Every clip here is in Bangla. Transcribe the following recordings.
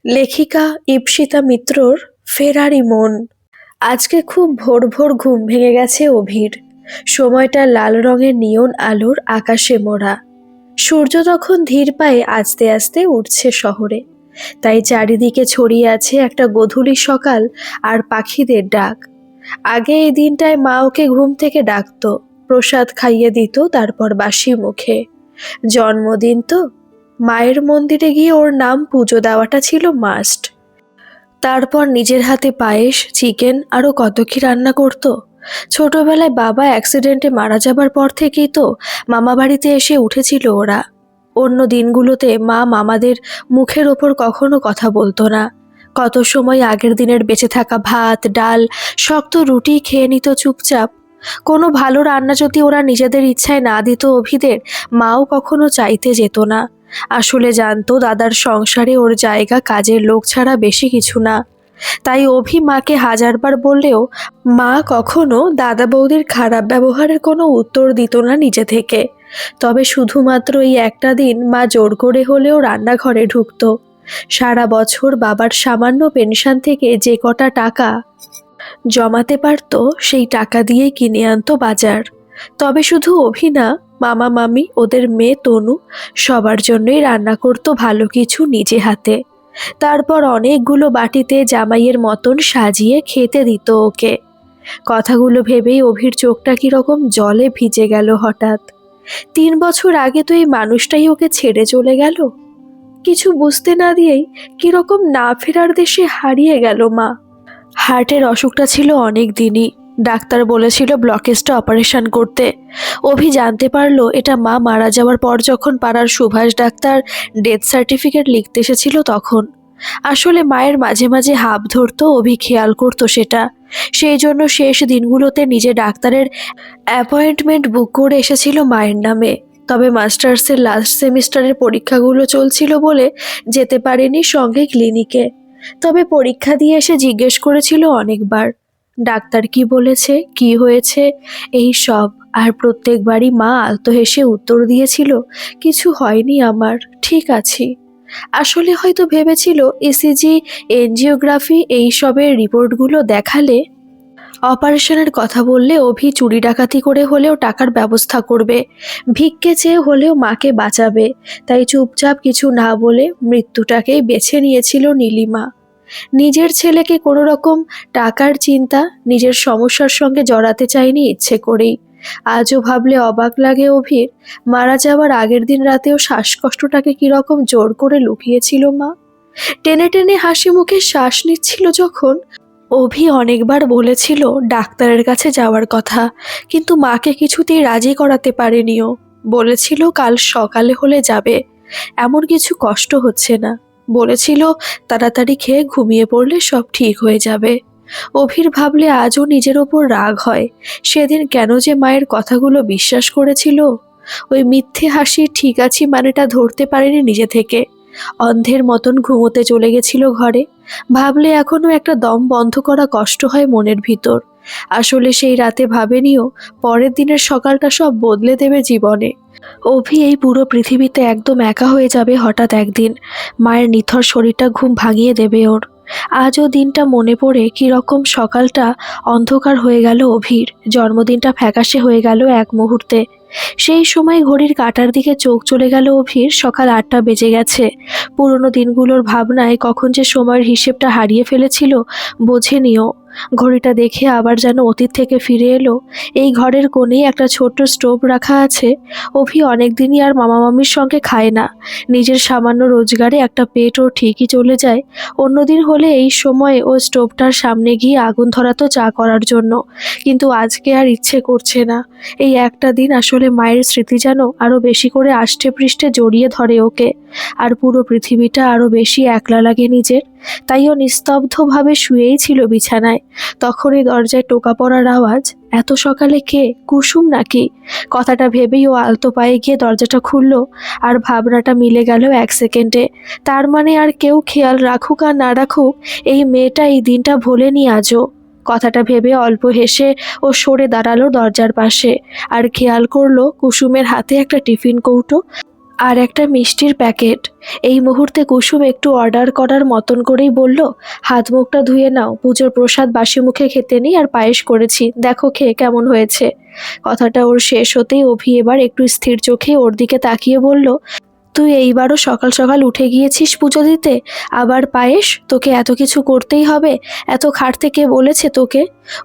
লেখিকা ঈপ্সিতা মিত্রর ফেরারি মন। আজকে খুব ভোর ভোর ঘুম ভেঙে গেছে অভির। সময়টা লাল রঙের নিয়ন আলোর আকাশে মোড়া। সূর্য তখন ধীর পায়ে আস্তে আস্তে উঠছে শহরে। তাই চারিদিকে ছড়িয়ে আছে একটা গধূলি সকাল আর পাখিদের ডাক। আগে এই দিনটায় মা ওকে ঘুম থেকে ডাকতো, প্রসাদ খাইয়ে দিত, তারপর বাসি মুখে জন্মদিন তো, মায়ের মন্দিরে গিয়ে ওর নাম পুজো দেওয়াটা ছিল মাস্ট। তারপর নিজের হাতে পায়েস, চিকেন আরও কত কি রান্না করতো। ছোটবেলায় বাবা অ্যাক্সিডেন্টে মারা যাবার পর থেকেই তো মামা বাড়িতে এসে উঠেছিল ওরা। অন্য দিনগুলোতে মা মামাদের মুখের ওপর কখনো কথা বলতো না। কত সময় আগের দিনের বেঁচে থাকা ভাত, ডাল, শক্ত রুটি খেয়ে নিত চুপচাপ। কোনো ভালো রান্না যদি ওরা নিজেদের ইচ্ছায় না দিত অভিদের, মাও কখনো চাইতে যেত না। আসলে জানতো দাদার সংসারে ওর জায়গা কাজের লোক ছাড়া বেশি কিছু না। তাই অভি মাকে হাজারবার বললেও মা কখনো দাদা বৌদির খারাপ ব্যবহারের কোনো উত্তর দিত না নিজে থেকে। তবে শুধুমাত্র এই একটা দিন মা জোর করে হলেও রান্নাঘরে ঢুকতো। সারা বছর বাবার সামান্য পেনশন থেকে যে কটা টাকা জমাতে পারত, সেই টাকা দিয়ে কিনে আনতো বাজার। তবে শুধু অভি না, মামা মামি, ওদের মেয়ে তনু, সবার জন্যই রান্না করতো ভালো কিছু নিজে হাতে। তারপর অনেকগুলো বাটিতে জামাইয়ের মতন সাজিয়ে খেতে দিত ওকে। কথাগুলো ভেবেই অভির চোখটা কিরকম জলে ভিজে গেল হঠাৎ। 3 বছর আগে তো এই মানুষটাই ওকে ছেড়ে চলে গেল। কিছু বুঝতে না দিয়েই কিরকম না ফেরার দেশে হারিয়ে গেল মা। হার্টের অসুখটা ছিল অনেক দিনই। ডাক্তার বলেছিল ব্লকেজটা অপারেশন করতে। অভি জানতে পারলো এটা মা মারা যাওয়ার পর, যখন পাড়ার সুভাষ ডাক্তার ডেথ সার্টিফিকেট লিখতে এসেছিল তখন। আসলে মায়ের মাঝে মাঝে হাঁপ ধরতো, অভি খেয়াল করতো সেটা। সেই জন্য শেষ দিনগুলোতে নিজে ডাক্তারের অ্যাপয়েন্টমেন্ট বুক করে এসেছিল মায়ের নামে। তবে মাস্টার্সের লাস্ট সেমিস্টারের পরীক্ষাগুলো চলছিল বলে যেতে পারেনি সঙ্গে ক্লিনিকে। তবে পরীক্ষা দিয়ে এসে জিজ্ঞেস করেছিল অনেকবার ডাক্তার কি বলেছে, কি হয়েছে, এই সব। আর প্রত্যেকবারই মা আলতো হেসে উত্তর দিয়েছিল, কিছু হয়নি আমার, ঠিক আছি। আসলে হয়তো ভেবেছিল ইসিজি, এনজিওগ্রাফি এইসবের রিপোর্টগুলো দেখালে, অপারেশনের কথা বললে অভি চুরি ডাকাতি করে হলেও টাকার ব্যবস্থা করবে, ভিক্ষে চেয়ে হলেও মাকে বাঁচাবে। তাই চুপচাপ কিছু না বলে মৃত্যুটাকেই বেছে নিয়েছিল নীলিমা। নিজের ছেলেকে কোনো রকম টাকার চিন্তা, নিজের সমস্যার সঙ্গে জড়াতে চায়নি ইচ্ছে করেই। আজও ভাবলে অবাক লাগে অভির, মারা যাওয়ার আগের দিন রাতেও শ্বাসকষ্টটাকে কিরকম জোর করে লুকিয়েছিল মা। টেনে টেনে হাসি মুখে শ্বাস নিচ্ছিল যখন। অভি অনেকবার বলেছিল ডাক্তারের কাছে যাওয়ার কথা, কিন্তু মাকে কিছুতেই রাজি করাতে পারেনিও। বলেছিল কাল সকালে হলে যাবে, এমন কিছু কষ্ট হচ্ছে না। বলেছিল তাড়াতাড়ি খেয়ে ঘুমিয়ে পড়লে সব ঠিক হয়ে যাবে। অভির ভাবলে আজও নিজের ওপর রাগ হয়। সেদিন কেন যে মায়ের কথাগুলো বিশ্বাস করেছিল। ওই মিথ্যে হাসি ঠিক আছি মানেটা ধরতে পারেনি নিজে থেকে। অন্ধের মতন ঘুমোতে চলে গেছিল ঘরে। ভাবলে এখনো একটা দম বন্ধ করা কষ্ট হয় মনের ভিতর। আসলে সেই রাতে ভাবেনিও পরের দিনের সকালটা সব বদলে দেবে জীবনে। অভি এই পুরো পৃথিবীতে একদম একা হয়ে যাবে হঠাৎ একদিন। মায়ের নিথর শরীরটা ঘুম ভাঙিয়ে দেবে ওর। আজও দিনটা মনে পড়ে, কিরকম সকালটা অন্ধকার হয়ে গেল অভির, জন্মদিনটা ফ্যাকাশে হয়ে গেল এক মুহূর্তে। সেই সময় ঘড়ির কাঁটার দিকে চোখ চলে গেল অভির, সকাল 8টা বেজে গেছে। পুরনো দিনগুলোর ভাবনায় কখন যে সময়ের হিসেবটা হারিয়ে ফেলেছিল বোঝেনিও। ঘড়িটা দেখে আবার যেন অতীত থেকে ফিরে এলো। এই ঘরের কোণেই একটা ছোট্ট স্টোভ রাখা আছে। অভি অনেকদিনই আর মামা মামির সঙ্গে খায় না। নিজের সামান্য রোজগারে একটা পেট ওর ঠিকই চলে যায়। অন্যদিন হলে এই সময়ে ও স্টোভটার সামনে গিয়ে আগুন ধরাতো চা করার জন্য, কিন্তু আজকে আর ইচ্ছে করছে না। এই একটা দিন আসলে মায়ের স্মৃতি যেন আরো বেশি করে আষ্টে পৃষ্ঠে জড়িয়ে ধরে ওকে। আর পুরো পৃথিবীটা আরো বেশি একলা লাগে নিজের। তাই ও নিস্তব্ধভাবে শুয়েই ছিল বিছানায়। তখনই দরজায় টোকা পড়ার আওয়াজ। এত সকালে কে, কুসুম নাকি? কথাটা ভেবেই ও আলতো পায়ে গিয়ে দরজাটা খুলল। আর ভাবনাটা মিলে গেল 1 সেকেন্ডে। তার মানে আর কেউ খেয়াল রাখুক আর না রাখুক, এই মেয়েটা এই দিনটা ভোলেনি আজও। কথাটা ভেবে অল্প হেসে ও সরে দাঁড়ালো দরজার পাশে। আর খেয়াল করলো কুসুমের হাতে একটা টিফিন কৌটো আর একটা মিষ্টির প্যাকেট। এই মুহূর্তে কুসুম একটু অর্ডার করার মতন করেই বলল, হাত মুখটা ধুয়ে নাও, পুজোর প্রসাদ বাসি মুখে খেতে নেই, আর পায়েস করেছি, দেখো খেয়ে কেমন হয়েছে। কথাটা ওর শেষ হতেই অভি এবার একটু স্থির চোখে ওর দিকে তাকিয়ে বলল, তুই এইবারও সকাল সকাল উঠে গিয়েছিস পুজো দিতে, আবার পায়েস? তোকে এত কিছু করতেই হবে? এত খাটতে কে বলেছে তোকে?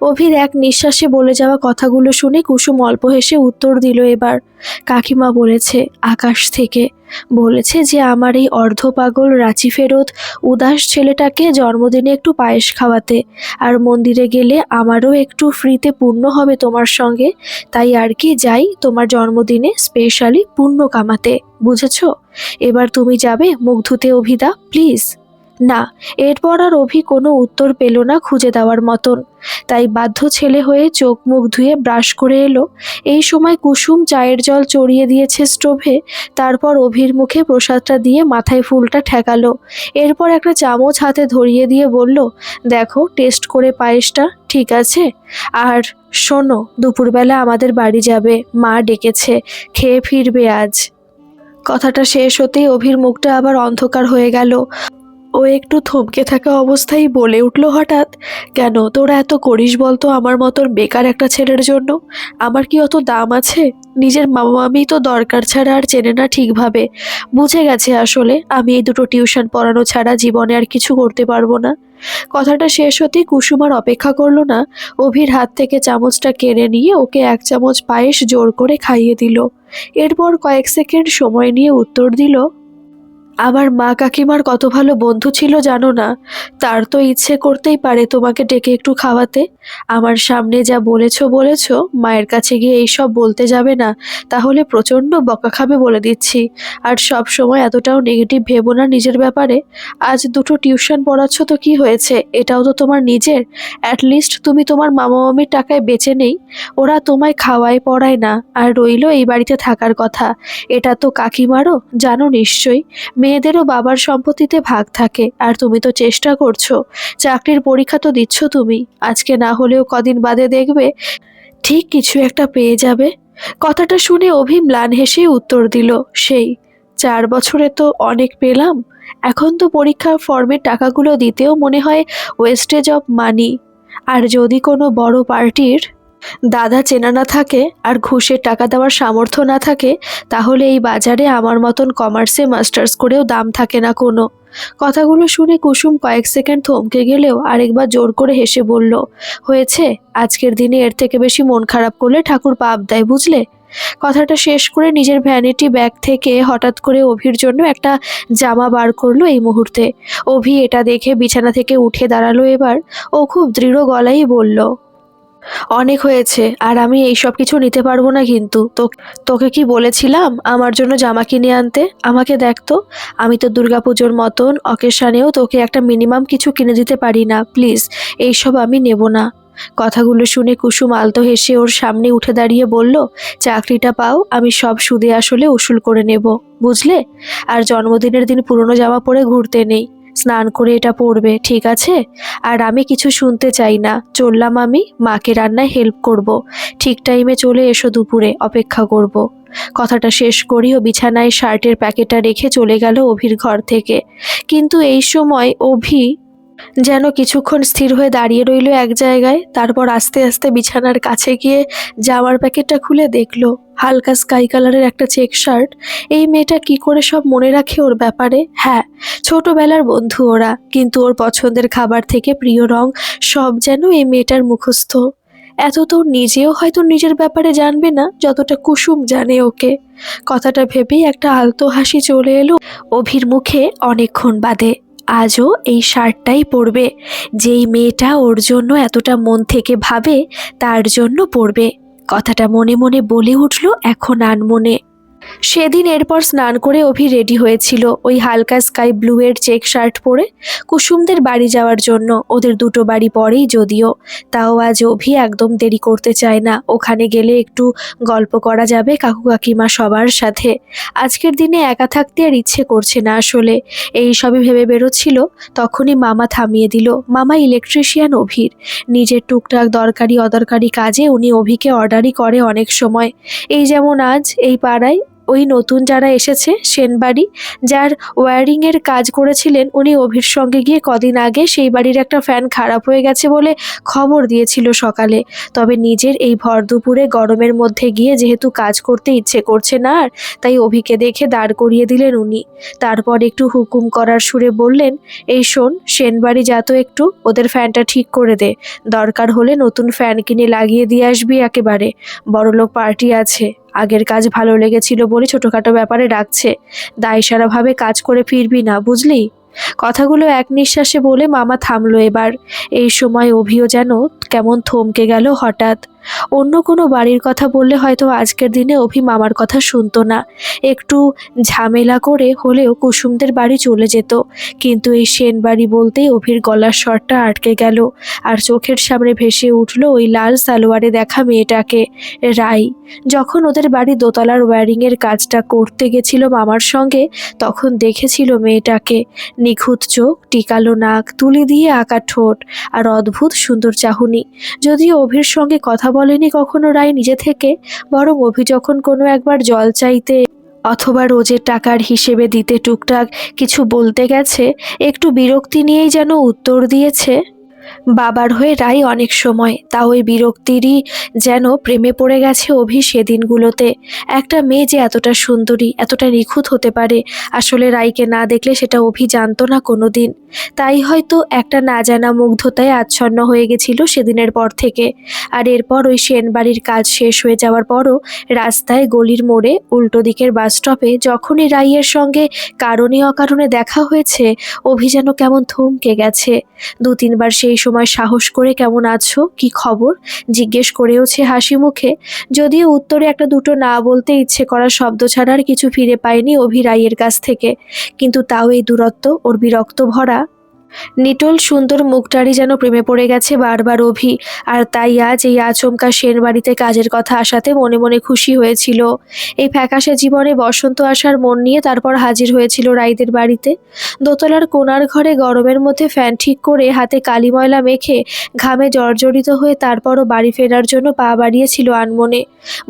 অভির এক নিঃশ্বাসে বলে যাওয়া কথাগুলো শুনে কুসুম অল্প হেসে উত্তর দিল এবার, কাকিমা বলেছে, আকাশ থেকে বলেছে যে আমার এই অর্ধপাগল রাঁচি ফেরত উদাস ছেলেটাকে জন্মদিনে একটু পায়েস খাওয়াতে, আর মন্দিরে গেলে আমারও একটু ফ্রিতে পুণ্য হবে তোমার সঙ্গে, তাই আর কি যাই তোমার জন্মদিনে স্পেশালি পুণ্য কামাতে, বুঝেছো? এবার তুমি যাবে মুখ ধুতে অভিদা, প্লিজ। না, এরপর আর অভি কোনো উত্তর পেল না খুঁজে দেওয়ার মতন, তাই বাধ্য ছেলে হয়ে চোখ মুখ ধুয়ে ব্রাশ করে এলো। এই সময় কুসুম চায়ের জল চড়িয়ে দিয়েছে স্টোভে, তারপর অভির মুখে প্রসাদটা দিয়ে মাথায় ফুলটা ঠেকালো। এরপর একটা চামচ হাতে ধরিয়ে দিয়ে বলল, দেখো টেস্ট করে পায়েসটা ঠিক আছে? আর শোনো, দুপুরবেলা আমাদের বাড়ি যাবে, মা ডেকেছে, খেয়ে ফিরবে আজ। কথাটা শেষ হতেই অভির মুখটা আবার অন্ধকার হয়ে গেল। ও একটু থমকে থাকা অবস্থায় বলে উঠল হঠাৎ, কেন তোরা এত করিস বলতো আমার মতন বেকার একটা ছেলের জন্য? আমার কি অত দাম আছে? নিজের মামা মামি তো দরকার ছাড়া আর চেনে না ঠিকভাবে। বুঝে গেছে আসলে আমি এই দুটো টিউশন পড়ানো ছাড়া জীবনে আর কিছু করতে পারবো না। কথাটা শেষ হতেই কুসুম আর অপেক্ষা করলো না, অভির হাত থেকে চামচটা কেড়ে নিয়ে ওকে এক চামচ পায়েস জোর করে খাইয়ে দিল। এরপর কয়েক সেকেন্ড সময় নিয়ে উত্তর দিল, আমার মা কাকিমার কত ভালো বন্ধু ছিল জানো না? তার তো ইচ্ছে করতেই পারে তোমাকে ডেকে একটু খাওয়াতে। আমার সামনে যা বলেছো, মায়ের কাছে গিয়ে এইসব বলতে যাবে না, তাহলে প্রচণ্ড বকা খাবে বলে দিচ্ছি। আর সব সময় এতটাও নেগেটিভ ভেবো না নিজের ব্যাপারে। আজ দুটো টিউশন পড়াচ্ছ তো কি হয়েছে, এটাও তো তোমার নিজের। অ্যাটলিস্ট তুমি তোমার মামা মামির টাকায় বেঁচে নেই, ওরা তোমায় খাওয়ায় পড়ায় না, আর রইলো এই বাড়িতে থাকার কথা, এটা তো কাকিমারও জানো নিশ্চয়ই। মেয়েদেরও বাবার সম্পত্তিতে ভাগ থাকে, আর তুমি তো চেষ্টা করছো, চাকরির পরীক্ষা তো দিচ্ছ তুমি, আজকে না হলেও কদিন বাদে দেখবে ঠিক কিছু একটা পেয়ে যাবে। কথাটা শুনে অভি ম্লান হেসে উত্তর দিল, সেই 4 বছরে তো অনেক পেলাম, এখন তো পরীক্ষার ফর্মের টাকাগুলো দিতেও মনে হয় ওয়েস্টেজ অফ মানি। আর যদি কোনো বড় পার্টির দাদা চেনা না থাকে আর ঘুষের টাকা দেওয়ার সামর্থ্য না থাকে, তাহলে এই বাজারে আমার মতন কমার্সে মাস্টার্স করেও দাম থাকে না কোনো। কথাগুলো শুনে কুসুম কয়েক সেকেন্ড থমকে গেলেও আরেকবার জোর করে হেসে বলল, হয়েছে, আজকের দিনে এর থেকে বেশি মন খারাপ করলে ঠাকুর পাপ দেয়, বুঝলে? কথাটা শেষ করে নিজের ভ্যানিটি ব্যাগ থেকে হঠাৎ করে অভির জন্য একটা জামা বার করলো এই মুহূর্তে। অভি এটা দেখে বিছানা থেকে উঠে দাঁড়ালো এবার। ও খুব দৃঢ় গলায় বলল, অনেক হয়েছে, আর আমি এইসব কিছু নিতে পারবো না, কিন্তু তোকে কি বলেছিলাম আমার জন্য জামা কিনে আনতে? আমাকে দেখতো, আমি তো দুর্গাপুজোর মতন অকেশানেও তোকে একটা মিনিমাম কিছু কিনে দিতে পারি না, প্লিজ এইসব আমি নেব না। কথাগুলো শুনে কুসুম আলতো হেসে ওর সামনে উঠে দাঁড়িয়ে বলল, চাকরিটা পাও, আমি সব সুদে আসলে উসুল করে নেব, বুঝলে? আর জন্মদিনের দিন পুরনো জামা পরে ঘুরতে নেই, স্নান করে এটা পড়বে, ঠিক আছে? আর আমি কিছু শুনতে চাই না, চললাম আমি, মাকে রান্নায় হেল্প করব। ঠিক টাইমে চলে এসো, দুপুরে অপেক্ষা করব। কথাটা শেষ করি ও বিছানায় শার্টের প্যাকেটটা রেখে চলে গেল অভির ঘর থেকে। কিন্তু এই সময় অভি যেন কিছুক্ষণ স্থির হয়ে দাঁড়িয়ে রইল এক জায়গায়, তারপর আস্তে আস্তে বিছানার কাছে গিয়ে জামার প্যাকেটটা খুলে দেখলো হালকা স্কাই কালারের একটা চেক শার্ট। এই মেয়েটা কি করে সব মনে রাখে ওর ব্যাপারে? হ্যাঁ, ছোটবেলার বন্ধু ওরা, কিন্তু ওর পছন্দের খাবার থেকে প্রিয় রং সব যেন এই মেয়েটার মুখস্থ। এত তো নিজেও হয়তো নিজের ব্যাপারে জানবে না যতটা কুসুম জানে ওকে। কথাটা ভেবেই একটা আলতো হাসি চলে এলো অভির মুখে অনেকক্ষণ বাদে। আজও এই শার্টটাই পরবে, যেই মেয়েটা ওর জন্য এতটা মন থেকে ভাবে তার জন্য পরবে। কথাটা মনে মনে বলে উঠল এখন আনমনে। সেদিন এরপর স্নান করে অভি রেডি হয়েছিল ওই হালকা স্কাই ব্লু এর চেক শার্ট পরে কুসুমদের বাড়ি যাওয়ার জন্য। ওদের দুটো বাড়ি পরেই যদিও, তাও আজ অভি একদম দেরি করতে চায় না। ওখানে গেলে একটু গল্প করা যাবে কাকু কাকিমা সবার সাথে। আজকের দিনে একা থাকতে আর ইচ্ছে করছে না আসলে। এই সবই ভেবে বেরোচ্ছিল, তখনই মামা থামিয়ে দিল। মামা ইলেকট্রিশিয়ান অভির, নিজের টুকটাক দরকারি অদরকারি কাজে উনি অভিকে অর্ডারই করে অনেক সময়। এই যেমন আজ এই পাড়ায় ওই নতুন যারা এসেছে সেনবাড়ি, যার ওয়্যারিংয়ের কাজ করেছিলেন, উনি অভির সঙ্গে গিয়ে কদিন আগে সেই বাড়ির একটা ফ্যান খারাপ হয়ে গেছে বলে খবর দিয়েছিল সকালে। তবে নিজের এই ভর দুপুরে গরমের মধ্যে গিয়ে যেহেতু কাজ করতে ইচ্ছে করছে না আর, তাই অভিকে দেখে দাঁড় করিয়ে দিলেন উনি। তারপর একটু হুকুম করার সুরে বললেন, এই শোন, সেনবাড়ি যা তো একটু ওদের ফ্যানটা ঠিক করে দে, দরকার হলে নতুন ফ্যান কিনে লাগিয়ে দিয়ে আসবি একেবারে, বড়লোক পার্টি আছে, আগের কাজ ভালো লেগেছিল বলে ছোটখাটো ব্যাপারে ডাকছে, দায়সারাভাবে কাজ করে ফিরবি না, বুঝলি? কথাগুলো এক নিঃশ্বাসে বলে মামা থামলো এবার। এই সময় অভিও যেন কেমন থমকে গেল হঠাৎ। অন্য কোনো বাড়ির কথা বললে হয়তো আজকের দিনে অভি মামার কথা শুনতো না, একটু ঝামেলা করে হলেও কুসুমদের বাড়ি চলে যেত। কিন্তু এই সেন বাড়ি বলতেই অভির গলার স্বরটা আটকে গেল, আর চোখের সামনে ভেসে উঠল ওই লাল সালোয়ারে দেখা মেয়েটাকে, রাই। যখন ওদের বাড়ি দোতলার ওয়্যারিংয়ের কাজটা করতে গেছিল মামার সঙ্গে, তখন দেখেছিল মেয়েটাকে, নিখুঁত চোখ, টিকালো নাক, তুলি দিয়ে আঁকা ঠোঁট, আর অদ্ভুত সুন্দর চাহনি। যদিও অভির সঙ্গে কথা বলেনি কখনো রায় নিজে থেকে, বরং অভি যখন কোনো একবার জল চাইতে অথবা রোজের টাকার হিসেবে দিতে টুকটাক কিছু বলতে গেছে, একটু বিরক্তি নিয়েই যেন উত্তর দিয়েছে। বাবার হয়ে রাই অনেক সময়, তা ওই বিরক্তিরই যেন প্রেমে পড়ে গেছে অভি সেদিনগুলোতে। একটা মেয়ে যে এতটা সুন্দরী, এতটা নিখুঁত হতে পারে, আসলে রাইকে না দেখলে সেটা অভি জানতো না কোনো দিন। তাই হয়তো একটা না জানা মুগ্ধতায় আচ্ছন্ন হয়ে গেছিল সেদিনের পর থেকে। আর এরপর ওই সেনবাড়ির কাজ শেষ হয়ে যাওয়ার পরও রাস্তায়, গলির মোড়ে, উল্টো দিকের বাস স্টপে যখনই রাইয়ের সঙ্গে কারণে অকারণে দেখা হয়েছে, অভি যেন কেমন থমকে গেছে। দু তিনবার সেই সময় সাহস করে কেমন আছো, কি খবর জিজ্ঞেস করেওছে হাসি মুখে, যদিও উত্তরে একটা দুটো না বলতে ইচ্ছে করা শব্দ ছাড়া আর কিছু ফিরে পায়নি অভি রাইয়ের কাছ থেকে। কিন্তু তাও এই দূরত্ব, ওর বিরক্ত ভরা নিটোল সুন্দর মুখটারই যেন প্রেমে পড়ে গেছে বারবার অভি। আর তাই আজ এই আচমকা সেন বাড়িতে কাজের কথা আসাতে মনে মনে খুশি হয়েছিল। এই ফ্যাকাশে জীবনে বসন্ত আসার মন নিয়ে তারপর হাজির হয়েছিল রাইদের বাড়িতে। দোতলার কোণার ঘরে গরমের মধ্যে ফ্যান ঠিক করে হাতে কালি ময়লা মেখে ঘামে জর্জরিত হয়ে তারপরও বাড়ি ফেরার জন্য পা বাড়িয়েছিল আনমনে।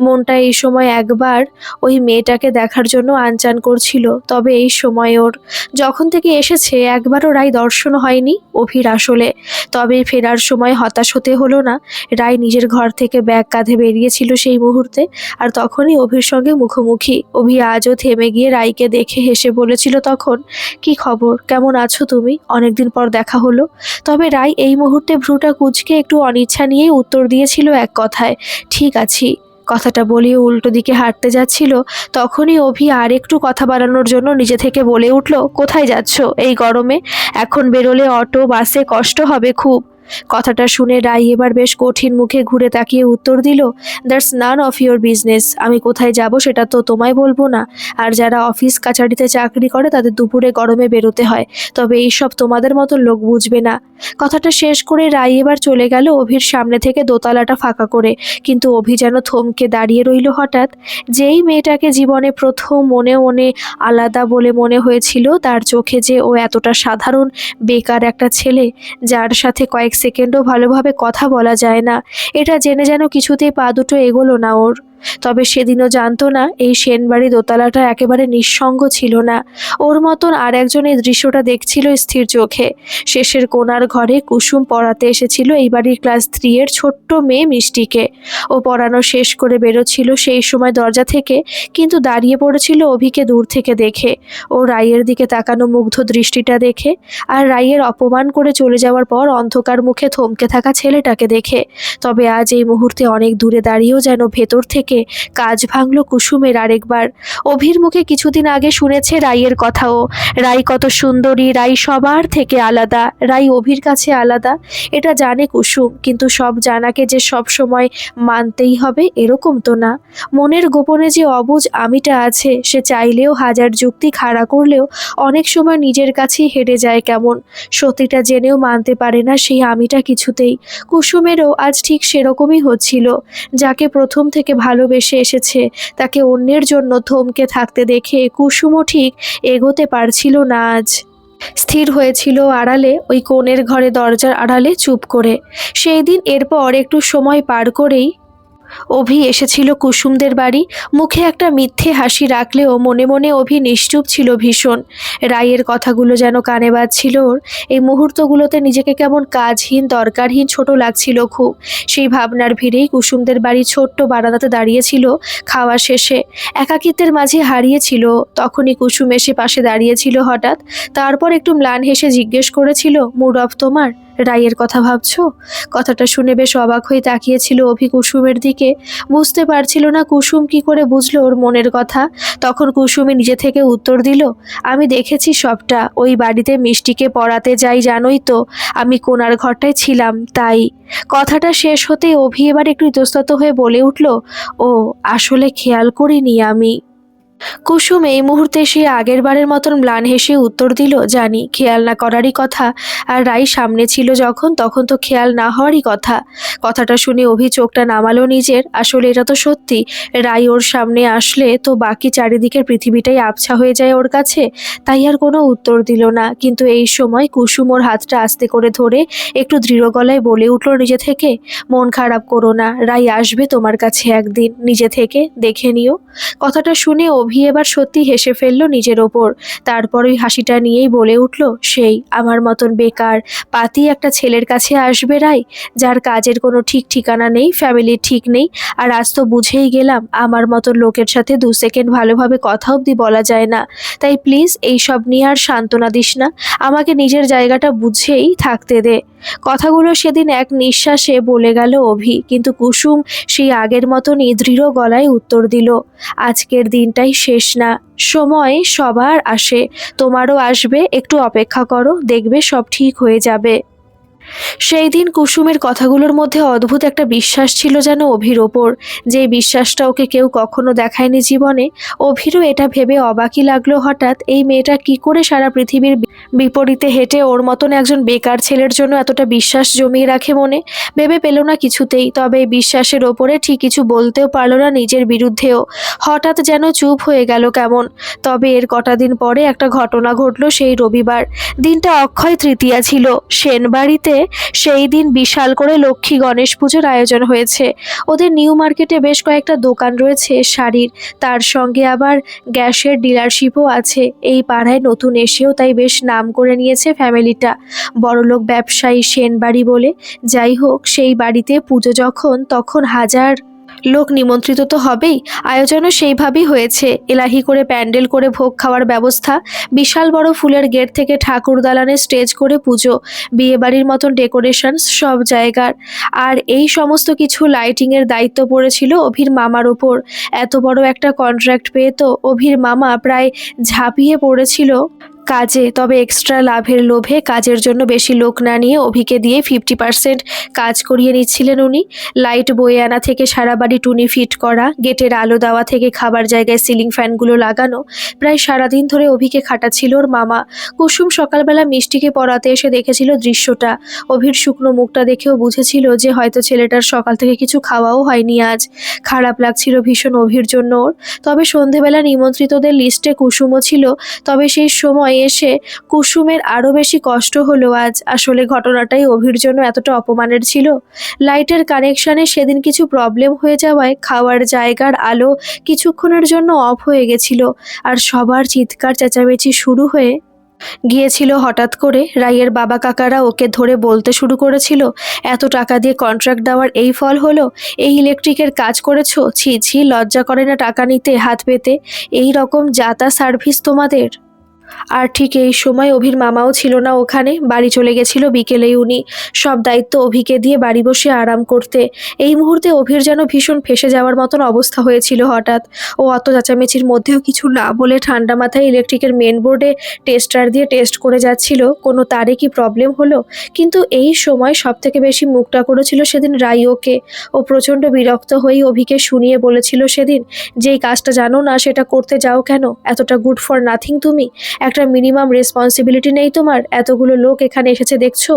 মনটা এই সময় একবার ওই মেয়েটাকে দেখার জন্য আনচান করছিল। তবে এই সময় ওর যখন থেকে এসেছে একবারও রায় দর্শন হয়নি অভির আসলে। তবে ফেরার সময় হতাশ হতে হলো না। রায় নিজের ঘর থেকে ব্যাগ কাঁধে বেরিয়েছিল সেই মুহূর্তে, আর তখনই অভির সঙ্গে মুখোমুখি। অভি আজও থেমে গিয়ে রাইকে দেখে হেসে বলেছিল তখন, কি খবর, কেমন আছো তুমি, অনেকদিন পর দেখা হলো। তবে রাই এই মুহূর্তে ভ্রুটা কুঁচকে একটু অনিচ্ছা নিয়েই উত্তর দিয়েছিল এক কথায়, ঠিক আছি। কথাটা বলিয়ে উল্টো দিকে হাঁটতে যাচ্ছিল, তখনই অভি আর একটু কথা বাড়ানোর জন্য নিজে থেকে বলে উঠল, কোথায় যাচ্ছ এই গরমে, এখন বেরোলে অটো বাসে কষ্ট হবে খুব। কথাটা শুনে রাই এবার বেশ কঠিন মুখে ঘুরে তাকিয়ে উত্তর দিল, that's none of your business, আমি কোথায় যাব সেটা তো তোমায় বলবো না। আর যারা অফিস কাছারিতে চাকরি করে তাদের দুপুরে গরমে বেরোতে হয়, তবে এইসব তোমাদের মতো লোক বুঝবে না। কথাটা শেষ করে রাই এবার চলে গেল অভির সামনে থেকে দোতলাটা ফাঁকা করে। কিন্তু অভি যেন থমকে দাঁড়িয়ে রইল হঠাৎ। যেই মেয়েটাকে জীবনে প্রথম মনে মনে আলাদা বলে মনে হয়েছিল, তার চোখে যে ও এতটা সাধারণ বেকার একটা ছেলে, যার সাথে কয়েক সেকেন্ডও ভালোভাবে কথা বলা যায় না, এটা জেনে যেন কিছুতেই পা দুটো এগোলো না ওর। তবে সেদিনও জানতো না এই সেনবাড়ি দোতলাটা একেবারে নিঃসঙ্গ ছিল না। ওর মতন আর একজন এই দৃশ্যটা দেখছিল স্থির চোখে। শেষের কোণার ঘরে কুসুম পড়াতে এসেছিল এই বাড়ির ক্লাস 3 এর ছোট্ট মেয়ে মিষ্টিকে। ও পড়ানো শেষ করে বেরোচ্ছিল সেই সময় দরজা থেকে, কিন্তু দাঁড়িয়ে পড়েছিল অভিকে দূর থেকে দেখে। ও রাইয়ের দিকে তাকানো মুগ্ধ দৃষ্টিটা দেখে, আর রাইয়ের অপমান করে চলে যাওয়ার পর অন্ধকার মুখে থমকে থাকা ছেলেটাকে দেখে। তবে আজ এই মুহূর্তে অনেক দূরে দাঁড়িয়েও যেন ভেতর থেকে কাজ ভাঙল কুসুমের আরেকবার। অভির মুখে কিছুদিন আগে শুনেছে রাইয়ের কথাও, রাই কত সুন্দরী, রাই সবার থেকে আলাদা, রাই অভির কাছে আলাদা, এটা জানে কুসুম। কিন্তু সব জানাকে যে সব সময় মানতেই হবে এরকম তো না। মনের গোপনে যে অবুঝ আমিটা আছে, সে চাইলেও হাজার যুক্তি খাড়া করলেও অনেক সময় নিজের কাছেই হেরে যায় কেমন। সত্যিটা জেনেও মানতে পারে না সেই আমিটা কিছুতেই। কুসুমেরও আজ ঠিক সেরকমই হচ্ছিল। যাকে প্রথম থেকে ভালোবেসে এসেছে, তাকে অন্যের জন্য থমকে থাকতে দেখে কুসুমও ঠিক এগোতে পারছিল না আজ। স্থির হয়েছিল আড়ালে, ওই কোণের ঘরে দরজার আড়ালে চুপ করে। সেই দিন এরপর একটু সময় পার করেই অভি এসেছিল কুসুমদের বাড়ি। মুখে একটা মিথ্যে হাসি রাখলেও মনে মনে অভি নিশ্চুপ ছিল ভীষণ। রায়ের কথাগুলো যেন কানে বাজছিল ওর। এই মুহূর্তগুলোতে নিজেকে কেমন কাজহীন দরকারহীন ছোট লাগছিল খুব। সেই ভাবনার ভিড়েই কুসুমদের বাড়ি ছোট্ট বারান্দাতে দাঁড়িয়েছিল খাওয়া শেষে। একাকিত্বের মাঝে হারিয়েছিল। তখনই কুসুম এসে পাশে দাঁড়িয়েছিল হঠাৎ। তারপর একটু ম্লান হেসে জিজ্ঞেস করেছিল, মুড অফ তোমার? রায়ের কথা ভাবছো? কথাটা শুনে বেশ অবাক হয়ে তাকিয়েছিল অভি কুসুমের দিকে। বুঝতে পারছিল না কুসুম কি করে বুঝলো ওর মনের কথা। তখন কুসুমই নিজে থেকে উত্তর দিল, আমি দেখেছি সবটা। ওই বাড়িতে মিষ্টিকে পড়াতে যাই জানোই তো, আমি কোনার ঘরটায় ছিলাম তাই। কথাটা শেষ হতেই অভি এবার একটু ইতস্তত হয়ে বলে উঠল, ও আসলে খেয়াল করিনি আমি। কুসুম এই মুহূর্তে সে আগের বারের মতন ম্লান হেসে উত্তর দিল, জানি খেয়াল না করারই কথা। আর রাই সামনে ছিল যখন, তখন তো খেয়াল না হওয়ারই কথা। কথাটা শুনে অভি চোখটা নামালো নিজের। আসলে এটা তো সত্যি। রাই ওর সামনে আসলে তো বাকি চারিদিকের পৃথিবীটাই আবছা হয়ে যায় ওর কাছে। তাই আর কোনো উত্তর দিল না। কিন্তু এই সময় কুসুম ওর হাতটা আস্তে করে ধরে একটু দৃঢ় গলায় বলে উঠল নিজে থেকে, মন খারাপ করো না, রাই আসবে তোমার কাছে একদিন, নিজে থেকে দেখে নিও। কথাটা শুনে অভি এবার সত্যি হেসে ফেলল নিজের ওপর। তারপর ওই হাসিটা নিয়েই বলে উঠল, সেই আমার মতন বেকার পাতি একটা ছেলের কাছে আসবে রাই, যার কাজের কোনো ঠিক ঠিকানা নেই, ফ্যামিলির ঠিক নেই। আর আজ তো বুঝেই গেলাম আমার মতন লোকের সাথে 2 সেকেন্ড ভালোভাবে কথা অবধি বলা যায় না। তাই প্লিজ এইসব নিয়ে আর সান্ত্বনা দিস না, আমাকে নিজের জায়গাটা বুঝেই থাকতে দে। কথাগুলো সেদিন এক নিঃশ্বাসে বলে গেল অভি। কিন্তু কুসুম সেই আগের মতনই দৃঢ় গলায় উত্তর দিল, আজকের দিনটাই শেষ না, সময় সবার আসে, তোমারও আসবে, একটু অপেক্ষা করো, দেখবে সব ঠিক হয়ে যাবে। সেই দিন কুসুমের কথাগুলোর মধ্যে অদ্ভুত একটা বিশ্বাস ছিল যেন অভির ওপর, যে বিশ্বাসটা ওকে কেউ কখনো দেখায়নি জীবনে। অভিরও এটা ভেবে অবাকই লাগলো হঠাৎ, এই মেয়েটা কি করে সারা পৃথিবীর বিপরীতে হেঁটে ওর মতন একজন বেকার ছেলের জন্য এতটা বিশ্বাস জমিয়ে রাখে মনে। ভেবে পেল না কিছুতেই। তবে এই বিশ্বাসের ওপরে ঠিক কিছু বলতেও পারলো না নিজের বিরুদ্ধেও। হঠাৎ যেন চুপ হয়ে গেল কেমন। তবে এর কটা দিন পরে একটা ঘটনা ঘটলো সেই রবিবার। দিনটা অক্ষয় তৃতীয়া ছিল। সেনবাড়িতে সেই দিন বিশাল করে লক্ষ্মী গণেশ পুজোর আয়োজন হয়েছে। ওদের নিউ মার্কেটে বেশ কয়েকটা দোকান রয়েছে শাড়ির, তার সঙ্গে আবার গ্যাসের ডিলারশিপও আছে। এই পাড়ায় নতুন এসেও তাই বেশ নাম করে নিয়েছে ফ্যামিলিটা, বড়লোক ব্যবসায়ী সেনবাড়ি বলে। যাই হোক, সেই বাড়িতে পুজো যখন, তখন হাজার লোক নিমন্ত্রিত তো হবেই। আয়োজনও সেইভাবেই হয়েছে। এলাহি করে প্যান্ডেল করে ভোগ খাওয়ার ব্যবস্থা, বিশাল বড় ফুলের গেট থেকে ঠাকুর দালানে স্টেজ করে পুজো, বিয়ে বাড়ির মতন ডেকোরেশন সব জায়গার। আর এই সমস্ত কিছু লাইটিংয়ের দায়িত্ব পড়েছিল অভির মামার ওপর। এত বড় একটা কন্ট্রাক্ট পেয়ে তো অভির মামা প্রায় ঝাঁপিয়ে পড়েছিল কাজে। তবে এক্সট্রা লাভের লোভে কাজের জন্য বেশি লোক না নিয়ে অভিকে দিয়ে 50% কাজ করিয়ে নিচ্ছিলেন উনি। লাইট বয়ে আনা থেকে সারা বাড়ি টুনি ফিট করা, গেটের আলো দেওয়া থেকে খাবার জায়গায় সিলিং ফ্যানগুলো লাগানো, প্রায় সারাদিন ধরে অভিকে খাটাচ্ছিল ওর মামা। কুসুম সকালবেলা মিষ্টিকে পড়াতে এসে দেখেছিল দৃশ্যটা। অভির শুকনো মুখটা দেখেও বুঝেছিল যে হয়তো ছেলেটার সকাল থেকে কিছু খাওয়াও হয়নি আজ। খারাপ লাগছিল ভীষণ অভির জন্য ওর। তবে সন্ধেবেলা নিমন্ত্রিতদের লিস্টে কুসুমও ছিল। তবে সেই সময় এসে কুসুমের আরো বেশি কষ্ট হলো আজ। আসলে ঘটনাটাই অভির জন্য এতটা অপমানের ছিল। লাইটের কানেকশনে সেদিন কিছু প্রবলেম হয়ে যাওয়ায় খাওয়ার জায়গার আলো কিছুক্ষণের জন্য অফ হয়ে গেছিল। আর সবার চিৎকার চেঁচামেচি শুরু হয়ে গিয়েছিল হঠাৎ করে। রাইয়ের বাবা কাকারা ওকে ধরে বলতে শুরু করেছিল, এত টাকা দিয়ে কন্ট্রাক্ট দেওয়ার এই ফল হলো? এই ইলেকট্রিকের কাজ করেছো? ছি ছি, লজ্জা করে না টাকা নিতে হাত পেতে? এই রকম যাতা সার্ভিস তোমাদের? আর ঠিক এই সময় অভির মামাও ছিল না ওখানে, বাড়ি চলে গেছিল বিকেলেই উনি। সব দায়িত্ব অভিকে দিয়ে বাড়ি বসে আরাম করতে। এই মুহূর্তে অভির যেন ভীষণ ফেঁসে যাওয়ার মতন অবস্থা হয়েছিল হঠাৎ। ও অত চেঁচামেচির মধ্যেও কিছু না বলে ঠান্ডা মাথায় ইলেকট্রিকের মেন বোর্ডে টেস্টার দিয়ে টেস্ট করে যাচ্ছিল কোনো তারে কি প্রবলেম হলো। কিন্তু এই সময় সব থেকে বেশি মুখটা করেছিল সেদিন রাই ওকে। ও প্রচণ্ড বিরক্ত হয়েই অভিকে শুনিয়ে বলেছিল সেদিন, যেই কাজটা জানো না সেটা করতে যাও কেন? এতটা গুড ফর নাথিং তুমি? একটা মিনিমাম রেসপন্সিবিলিটি নেই তোমার? এতগুলো লোক এখানে এসেছে দেখছো,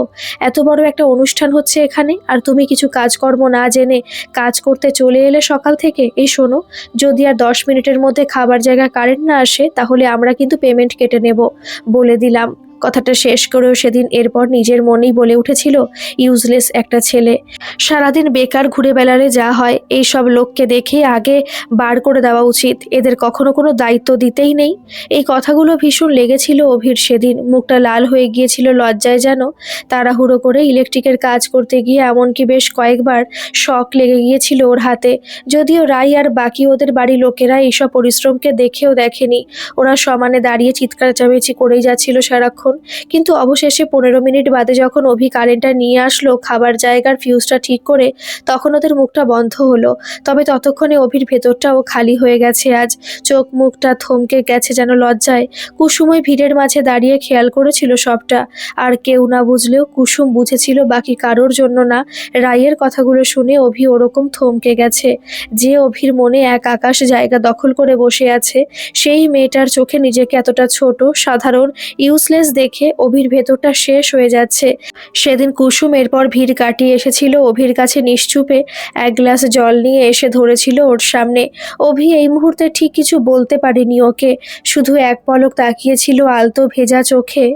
এত বড় একটা অনুষ্ঠান হচ্ছে এখানে, আর তুমি কিছু কাজকর্ম না জেনে কাজ করতে চলে এলে সকাল থেকে। এই শোনো, যদি আর 10 মিনিটের মধ্যে খাবার জায়গায় কারেন্ট না আসে তাহলে আমরা কিন্তু পেমেন্ট কেটে নেব, বলে দিলাম। কথাটা শেষ করেও সেদিন এরপর নিজের মনেই বলে উঠেছিল, ইউজলেস একটা ছেলে, সারাদিন বেকার ঘুরে বেড়ালে যা হয়, এই সব লোককে দেখে আগে বার করে দেওয়া উচিত, এদের কখনো কোনো দায়িত্ব দিতেই নেই। এই কথাগুলো ভীষণ লেগেছিল অভির সেদিন, মুখটা লাল হয়ে গিয়েছিল লজ্জায় যেন। তাড়াহুড়ো করে ইলেকট্রিকের কাজ করতে গিয়ে এমনকি বেশ কয়েকবার শক লেগে গিয়েছিল ওর হাতে। যদিও রাই আর বাকি ওদের বাড়ির লোকেরা এইসব পরিশ্রমকে দেখেও দেখেনি, ওরা সমানে দাঁড়িয়ে চিৎকার চামেচি করেই যাচ্ছিল সারাক্ষণ। কিন্তু অবশেষে 15 মিনিট বাদে যখন অভি কারেন্টটা নিয়ে আসলো খাবার জায়গার ফিউজটা ঠিক করে, তখন ওদের মুখটা বন্ধ হলো। তবে ততক্ষণে অভির ভেতরটাও খালি হয়ে গেছে আজ, চোখ মুখটা থমকে গেছে যেন লজ্জায়। কুসুমই ভিড়ের মাঝে দাঁড়িয়ে খেয়াল করেছিল সবটা, আর কেউ না বুঝলেও কুসুম বুঝেছিল, বাকি কারোর জন্য না। রাইয়ের কথাগুলো শুনে অভি ওরকম থমকে গেছে। যে অভির মনে এক আকাশ জায়গা দখল করে বসে আছে, সেই মেয়েটার চোখে নিজেকে এতটা ছোট, সাধারণ, ইউজলেস দেখে অভির ভেতরটা শেষ হয়ে যাচ্ছে। সেদিন কুসুম এরপর ভিড় কাটিয়ে এসেছিল অভির কাছে নিশ্চুপে, এক গ্লাস জল নিয়ে এসে ধরেছিল ওর সামনে। অভি এই মুহূর্তে ঠিক কিছু বলতে পারেনি ওকে, শুধু এক পলক তাকিয়েছিল আলতো ভেজা চোখে।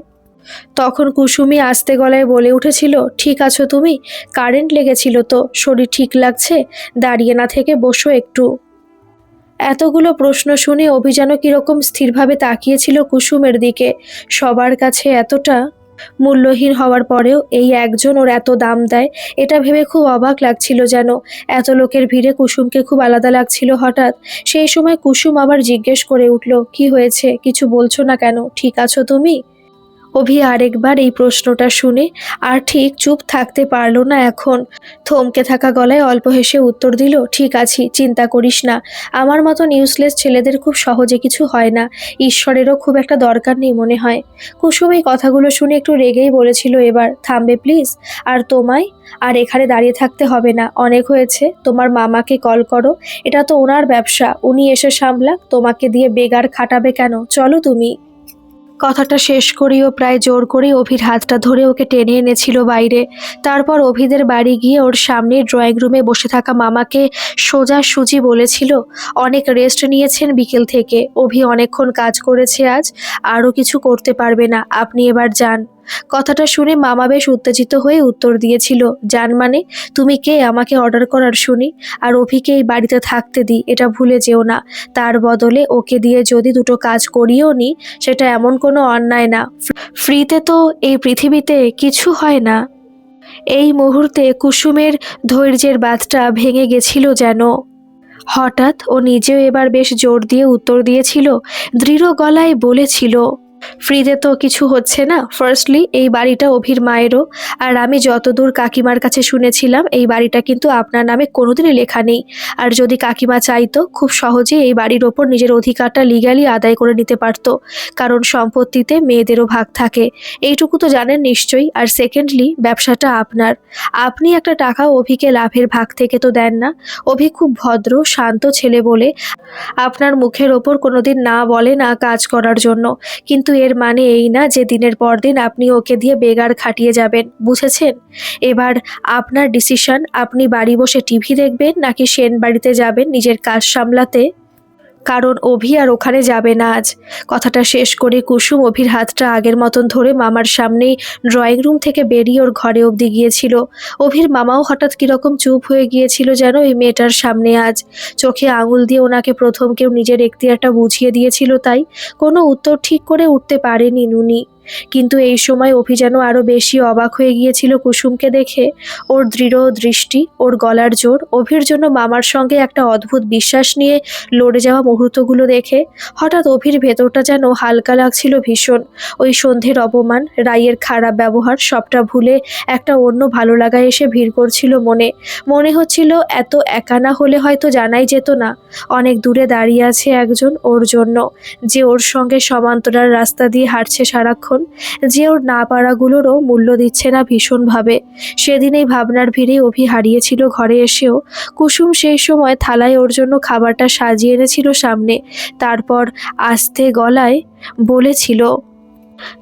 তখন কুসুমি আস্তে গলায় বলে উঠেছিল, ঠিক আছো তুমি? কারেন্ট লেগেছিল তো? শরীর ঠিক লাগছে? দাঁড়িয়ে না থেকে বসো একটু। এতগুলো প্রশ্ন শুনে অভি যেন কিরকম স্থিরভাবে তাকিয়েছিল কুসুমের দিকে। সবার কাছে এতটা মূল্যহীন হওয়ার পরেও এই একজন ওর এত দাম দেয়, এটা ভেবে খুব অবাক লাগছিল যেন। এত লোকের ভিড়ে কুসুমকে খুব আলাদা লাগছিল হঠাৎ। সেই সময় কুসুম আবার জিজ্ঞেস করে উঠল, কি হয়েছে? কিছু বলছো না কেন? ঠিক আছো তুমি? অভি আরেকবার এই প্রশ্নটা শুনে আর ঠিক চুপ থাকতে পারল না এখন। থমকে থাকা গলায় অল্প হেসে উত্তর দিল, ঠিক আছি, চিন্তা করিস না। আমার মতন ইউজলেস ছেলেদের খুব সহজে কিছু হয় না, ঈশ্বরেরও খুব একটা দরকার নেই মনে হয়। কুসুম এই কথাগুলো শুনে একটু রেগেই বলেছিল, এবার থামবে প্লিজ? আর তোমায় আর এখানে দাঁড়িয়ে থাকতে হবে না, অনেক হয়েছে। তোমার মামাকে কল করো, এটা তো ওনার ব্যবসা, উনি এসে সামলাক, তোমাকে দিয়ে বেগার খাটাবে কেন? চলো তুমি। কথাটা শেষ করেও প্রায় জোর করে অভির হাতটা ধরে ওকে টেনে এনেছিল বাইরে। তারপর অভিদের বাড়ি গিয়ে ওর সামনে ড্রয়িং রুমে বসে থাকা মামাকে সোজাসুজি বলেছিল, অনেক রেস্ট নিয়েছেন বিকেল থেকে, অভি অনেকক্ষণ কাজ করেছে আজ, আরও কিছু করতে পারবে না, আপনি এবার যান। কথাটা শুনে মামা বেশ উত্তেজিত হয়ে উত্তর দিয়েছিল, যান মানে? তুমি কে আমাকে অর্ডার করার শুনি? আর অভিকে এই বাড়িতে থাকতে দিই, এটা ভুলে যেও না। তার বদলে ওকে দিয়ে যদি দুটো কাজ করিয়েও নি, সেটা এমন কোনো অন্যায় না। ফ্রিতে তো এই পৃথিবীতে কিছু হয় না। এই মুহূর্তে কুসুমের ধৈর্যের বাঁধটা ভেঙে গেছিল যেন। হঠাৎ ও নিজেও এবার বেশ জোর দিয়ে উত্তর দিয়েছিল, দৃঢ় গলায় বলেছিল, ফ্রিতে তো কিছু হচ্ছে না। ফার্স্টলি এই বাড়িটা অভির মায়েরও, আর আমি যতদূর কাকিমার কাছে শুনেছিলাম এই বাড়িটা কিন্তু আপনার নামে কোনোদিনই লেখা নেই। আর যদি কাকিমা চাইতো খুব সহজেই এই বাড়ির ওপর নিজের অধিকারটা লিগ্যালি আদায় করে নিতে পারতো, কারণ সম্পত্তিতে মেয়েদেরও ভাগ থাকে, এইটুকু তো জানেন নিশ্চয়ই। আর সেকেন্ডলি ব্যবসাটা আপনার, আপনি একটা টাকা অভিকে লাভের ভাগ থেকে তো দেন না। অভি খুব ভদ্র শান্ত ছেলে বলে আপনার মুখের ওপর কোনোদিন না বলে না কাজ করার জন্য, কিন্তু এর মানে এই না যে দিনের পর দিন আপনি ওকে দিয়ে বেগার খাটিয়ে যাবেন, বুঝেছেন? এবার আপনার ডিসিশন, আপনি বাড়ি বসে টিভি দেখবেন নাকি সেন বাড়িতে যাবেন নিজের কাজ সামলাতে, কারণ অভি আর ওখানে যাবে না আজ। কথাটা শেষ করে কুসুম অভির হাতটা আগের মতন ধরে মামার সামনেই ড্রয়িং রুম থেকে বেরিয়ে ওর ঘরে অবধি গিয়েছিল। অভির মামাও হঠাৎ কিরকম চুপ হয়ে গিয়েছিল যেন এই মেয়েটার সামনে আজ। চোখে আঙুল দিয়ে ওনাকে প্রথম কেউ নিজের এখতিয়ারটা বুঝিয়ে দিয়েছিল, তাই কোনো উত্তর ঠিক করে উঠতে পারেনি নুনি। কিন্তু এই সময় অভি যেন আরো বেশি অবাক হয়ে গিয়েছিল কুসুমকে দেখে। ওর দৃঢ় দৃষ্টি, ওর গলার জোর, অভির জন্য মামার সঙ্গে একটা অদ্ভুত বিশ্বাস নিয়ে লড়ে যাওয়া মুহূর্তগুলো দেখে হঠাৎ অভির ভেতরটা যেন হালকা লাগছিল ভীষণ। ওই সন্ধ্যের অপমান, রাইয়ের খারাপ ব্যবহার, সবটা ভুলে একটা অন্য ভালো লাগা এসে ভিড় করছিল মনে। মনে হচ্ছিল এত একা না হলে হয়তো জানাই যেত না, অনেক দূরে দাঁড়িয়ে আছে একজন ওর জন্য, যে ওর সঙ্গে সমান্তরাল রাস্তা দিয়ে হাঁটছে সারাক্ষণ, যে ওর না পারাগুলোরও মূল্য দিচ্ছে না ভীষণভাবে। সেদিন এই ভাবনার ভিড়ে অভি হারিয়েছিল ঘরে এসেও। কুসুম সেই সময় থালায় ওর জন্য খাবারটা সাজিয়ে এনেছিল সামনে, তারপর আস্তে গলায় বলেছিল,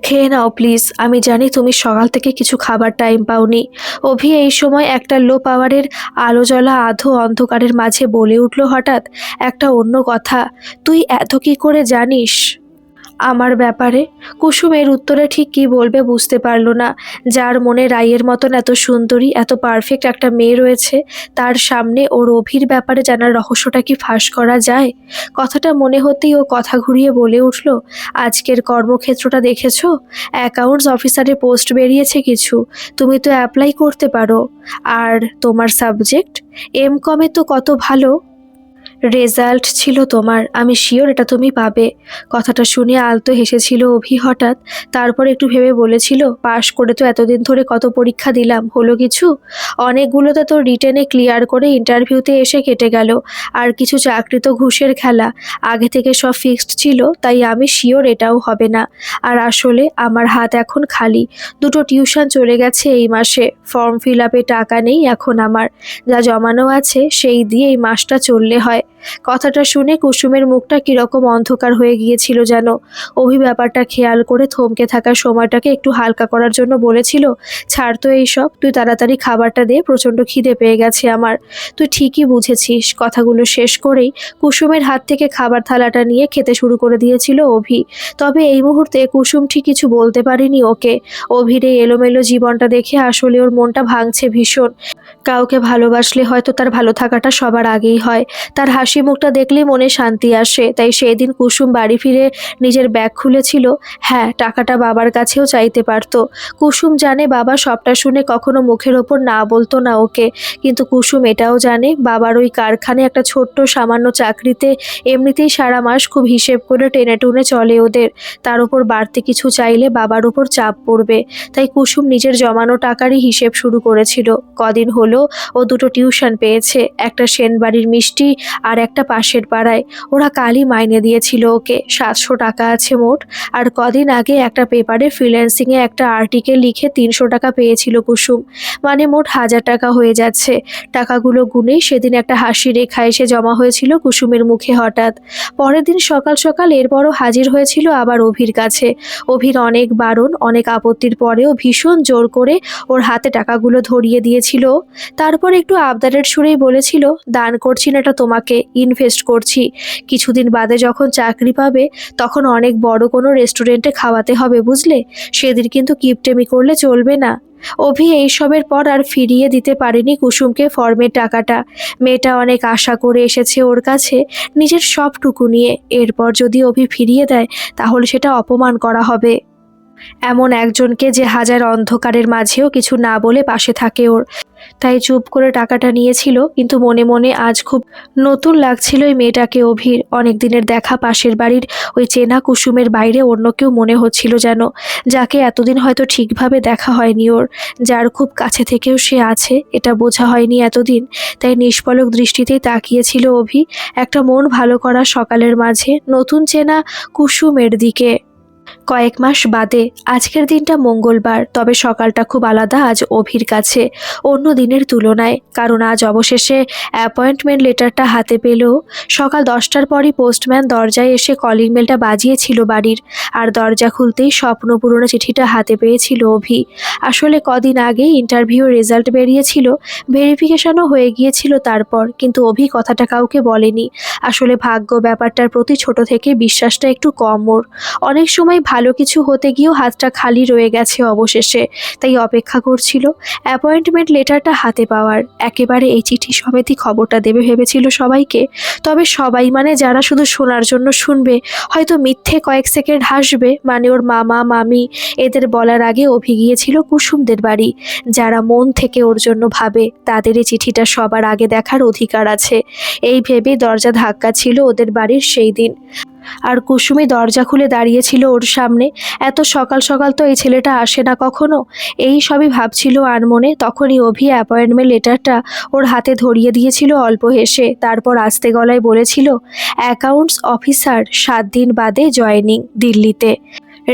খেয়ে নাও প্লিজ, আমি জানি তুমি সকাল থেকে কিছু খাবার টাইম পাওনি। অভি এই সময় একটা লো পাওয়ারের আলো জ্বলা আধো অন্ধকারের মাঝে বলে উঠল হঠাৎ একটা অন্য কথা, তুই এত কি করে জানিস? আমার ব্যাপারে? কুসুম এর উত্তরে ঠিক কী বলবে বুঝতে পারল না। যার মনে রাইয়ের মতন এত সুন্দরী, এত পারফেক্ট একটা মেয়ে রয়েছে, তার সামনে ওর অভির ব্যাপারে জানার রহস্যটা কি ফাঁস করা যায়? কথাটা মনে হতেই ও কথা ঘুরিয়ে বলে উঠল, আজকের কর্মক্ষেত্রটা দেখেছো? অ্যাকাউন্টস অফিসারে পোস্ট বেরিয়েছে কিছু, তুমি তো অ্যাপ্লাই করতে পারো। আর তোমার সাবজেক্ট এমকমে তো কত ভালো রেজাল্ট ছিল তোমার, আমি শিওর এটা তুমি পাবে। কথাটা শুনে আলতো হেসেছিল অভি হঠাৎ, তারপর একটু ভেবে বলেছিল, পাশ করে তো এতদিন ধরে কত পরীক্ষা দিলাম, হলো কিছু? অনেকগুলোতে তো রিটেনে ক্লিয়ার করে ইন্টারভিউতে এসে কেটে গেল, আর কিছু চাকরি তো ঘুষের খেলা, আগে থেকে সব ফিক্সড ছিল, তাই আমি শিওর এটাও হবে না। আর আসলে আমার হাত এখন খালি, দুটো টিউশন চলে গেছে এই মাসে, ফর্ম ফিল আপে টাকা নেই এখন আমার, যা জমানো আছে সেই দিয়ে এই মাসটা চললে হয়। কথাটা শুনে কুসুমের মুখটা কিরকম অন্ধকার হয়ে গিয়েছিল যেন। অভি ব্যাপারটা খেয়াল করে থমকে থাকা সময়টাকে একটু হালকা করার জন্য বলেছিল, ছাড় তো এইসব, তুই তাড়াতাড়ি খাবারটা দে, প্রচণ্ড খিদে পেয়ে গেছে আমার। তুই ঠিকই বুঝেছিস। কথাগুলো শেষ করেই কুসুমের হাত থেকে খাবার থালাটা নিয়ে খেতে শুরু করে দিয়েছিল অভি। তবে এই মুহূর্তে কুসুম ঠিক কিছু বলতে পারেনি ওকে। অভির এই এলোমেলো জীবনটা দেখে আসলে ওর মনটা ভাঙছে ভীষণ। কাউকে ভালোবাসলে হয়তো তার ভালো থাকাটা সবার আগেই হয়, তার হাসি মুখটা দেখলেই মনে শান্তি আসে। তাই সেই দিন কুসুম বাড়ি ফিরে নিজের ব্যাগ খুলেছিল। হ্যাঁ, টাকাটা বাবার কাছেও চাইতে পারত। কুসুম জানে বাবা সবটা শুনে কখনো মুখের ওপর না বলতো না ওকে, কিন্তু কুসুম এটাও জানে বাবার ওই কারখানে একটা ছোট্ট সামান্য চাকরিতে এমনিতেই সারা মাস খুব হিসেব করে টেনে টুনে চলে ওদের, তার উপর বাড়তি কিছু চাইলে বাবার উপর চাপ পড়বে। তাই কুসুম নিজের জমানো টাকারই হিসেব শুরু করেছিল। কদিন হলো ও দুটো টিউশন পেয়েছে, একটা সেনবাড়ির মিষ্টি আর একটা পাশের পাড়ায়। ওরা কালই মাইনে দিয়েছিল ওকে, 700 টাকা আছে মোট। আর কদিন আগে একটা পেপারে ফ্রিল্যান্সিংয়ে একটা আর্টিকেল লিখে 300 টাকা পেয়েছিল কুসুম, মানে মোট 1000 টাকা হয়ে যাচ্ছে। টাকাগুলো গুনেই সেদিন একটা হাসি রেখা এসে জমা হয়েছিল কুসুমের মুখে হঠাৎ। পরের দিন সকাল সকাল এরপরও হাজির হয়েছিল আবার অভির কাছে। অভির অনেক বারণ, অনেক আপত্তির পরেও ভীষণ জোর করে ওর হাতে টাকাগুলো ধরিয়ে দিয়েছিল। তারপর একটু আবদারের সুরেই বলেছিল, দান করছি না এটা তোমাকে, ইনভেস্ট করছি। কিছুদিন বাদে যখন চাকরি পাবে তখন অনেক বড় কোনো রেস্টুরেন্টে খাওয়াতে হবে, বুঝলে? সেদিন কিন্তু কিপটেমি করলে চলবে না। অভি এইসবের পর আর ফিরিয়ে দিতে পারেনি কুসুমকে ফর্মের টাকাটা। মেয়েটা অনেক আশা করে এসেছে ওর কাছে নিজের সবটুকু নিয়ে, এরপর যদি অভি ফিরিয়ে দেয় তাহলে সেটা অপমান করা হবে। এমন একজনকে যে হাজার অন্ধকারের মাঝেও কিছু না বলে পাশে থাকে ওর। তাই চুপ করে টাকাটা নিয়েছিল, কিন্তু মনে মনে আজ খুব নতুন লাগছিল এই মেয়েটাকে অভির। অনেক দিনের দেখা পাশের বাড়ির ওই চেনা কুসুমের বাইরে অন্য কেউ মনে হচ্ছিল যেন, যাকে এতদিন হয়তো ঠিকভাবে দেখা হয়নি ওর, যার খুব কাছে থেকেও সে আছে এটা বোঝা হয়নি এতদিন। তাই নিষ্পলক দৃষ্টিতেই তাকিয়েছিল অভি একটা মন ভালো করা সকালের মাঝে নতুন চেনা কুসুমের দিকে। কয়েক মাস বাদে আজকের দিনটা মঙ্গলবার, তবে সকালটা খুব আলাদা আজ অভির কাছে অন্য দিনের তুলনায়, কারণ আজ অবশেষে অ্যাপয়েন্টমেন্ট লেটারটা হাতে পেলেও সকাল 10টার পরই পোস্টম্যান দরজায় এসে কলিং বেলটা বাজিয়েছিল বাড়ির, আর দরজা খুলতেই স্বপ্নপূরণা চিঠিটা হাতে পেয়েছিল অভি। আসলে কদিন আগেই ইন্টারভিউ রেজাল্ট বেরিয়েছিল, ভেরিফিকেশনও হয়ে গিয়েছিল তারপর, কিন্তু অভি কথাটা কাউকে বলেনি। আসলে ভাগ্য ব্যাপারটার প্রতি ছোট থেকে বিশ্বাসটা একটু কম ওর। অনেক সময় ভালো কিছু হতে গিয়েও হাতটা খালি রয়ে গেছে অবশেষে, তাই অপেক্ষা করছিল অ্যাপয়েন্টমেন্ট লেটারটা হাতে পাওয়ার। একেবারে এই চিঠি সমেতই খবরটা দেবে ভেবেছিল সবাইকে, তবে সবাই মানে যারা শুধু শোনার জন্য শুনবে, হয়তো মিথ্যে কয়েক সেকেন্ড হাসবে, মানে ওর মামা মামি, এদের বলার আগে অভি গিয়েছিল কুসুমদের বাড়ি। যারা মন থেকে ওর জন্য ভাবে তাদের এই চিঠিটা সবার আগে দেখার অধিকার আছে, এই ভেবে দরজা ধাক্কা ছিল ওদের বাড়ির সেই দিন। আর কুসুমি দরজা খুলে দাঁড়িয়েছিল ওর সামনে। এত সকাল সকাল তো এই ছেলেটা আসে না কখনো। এই সবই ভাবছিল আনমনে, তখনই অভি অ্যাপয়েন্টমেন্ট লেটারটা ওর হাতে ধরিয়ে দিয়েছিল অল্প হেসে, তারপর আস্তে গলায় বলেছিল, অ্যাকাউন্টস অফিসার, 7 দিন বাদে জয়েনিং, দিল্লিতে।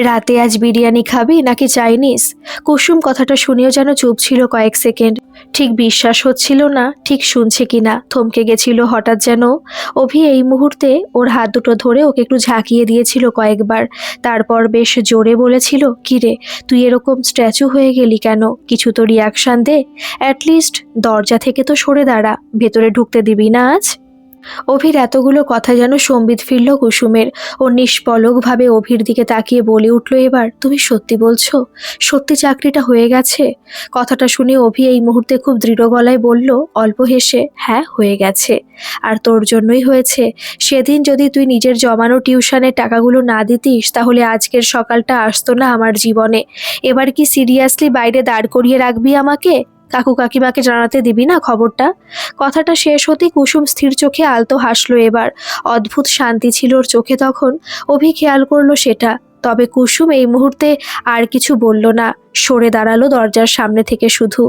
রাতে আজ বিরিয়ানি খাবি নাকি চাইনিজ? কুসুম কথাটা শুনেও যেন চুপ ছিল কয়েক সেকেন্ড, ঠিক বিশ্বাস হচ্ছিল না ঠিক শুনছে কিনা, থমকে গেছিল হঠাৎ যেন। অভি এই মুহূর্তে ওর হাত দুটো ধরে ওকে একটু ঝাঁকিয়ে দিয়েছিল কয়েকবার, তারপর বেশ জোরে বলেছিল, কিরে তুই এরকম স্ট্যাচু হয়ে গেলি কেন? কিছু তো রিয়াকশান দে, অ্যাটলিস্ট দরজা থেকে তো সরে দাঁড়া, ভেতরে ঢুকতে দিবি না আজ? অভির এতগুলো কথা যেন সম্বিত ফিরল কুসুমের। ও নিষ্পলকভাবে অভির দিকে তাকিয়ে বলে উঠল, এবার তুমি সত্যি বলছো? সত্যি চাকরিটা হয়ে গেছে? কথাটা শুনে অভি এই মুহূর্তে খুব দৃঢ় গলায় বলল, অল্প হেসে, হ্যাঁ হয়ে গেছে। আর তোর জন্যই হয়েছে। সেদিন যদি তুই নিজের জমানো টিউশনের টাকাগুলো না দিতিস তাহলে আজকের সকালটা আসতো না আমার জীবনে। এবার কি সিরিয়াসলি বাইরে দাঁড় করিয়ে রাখবি আমাকে? কাকু কাকিমাকে জানাতে দিবি না খবরটা? কথাটা শেষ হতেই কুসুম স্থির চোখে আলতো হাসলো এবার। অদ্ভুত শান্তি ছিল ওর চোখে তখন। অভি খেয়াল করলো সেটা। তবে কুসুম এই মুহূর্তে আর কিছু বলল না, সরে দাঁড়ালো দরজার সামনে থেকে শুধু।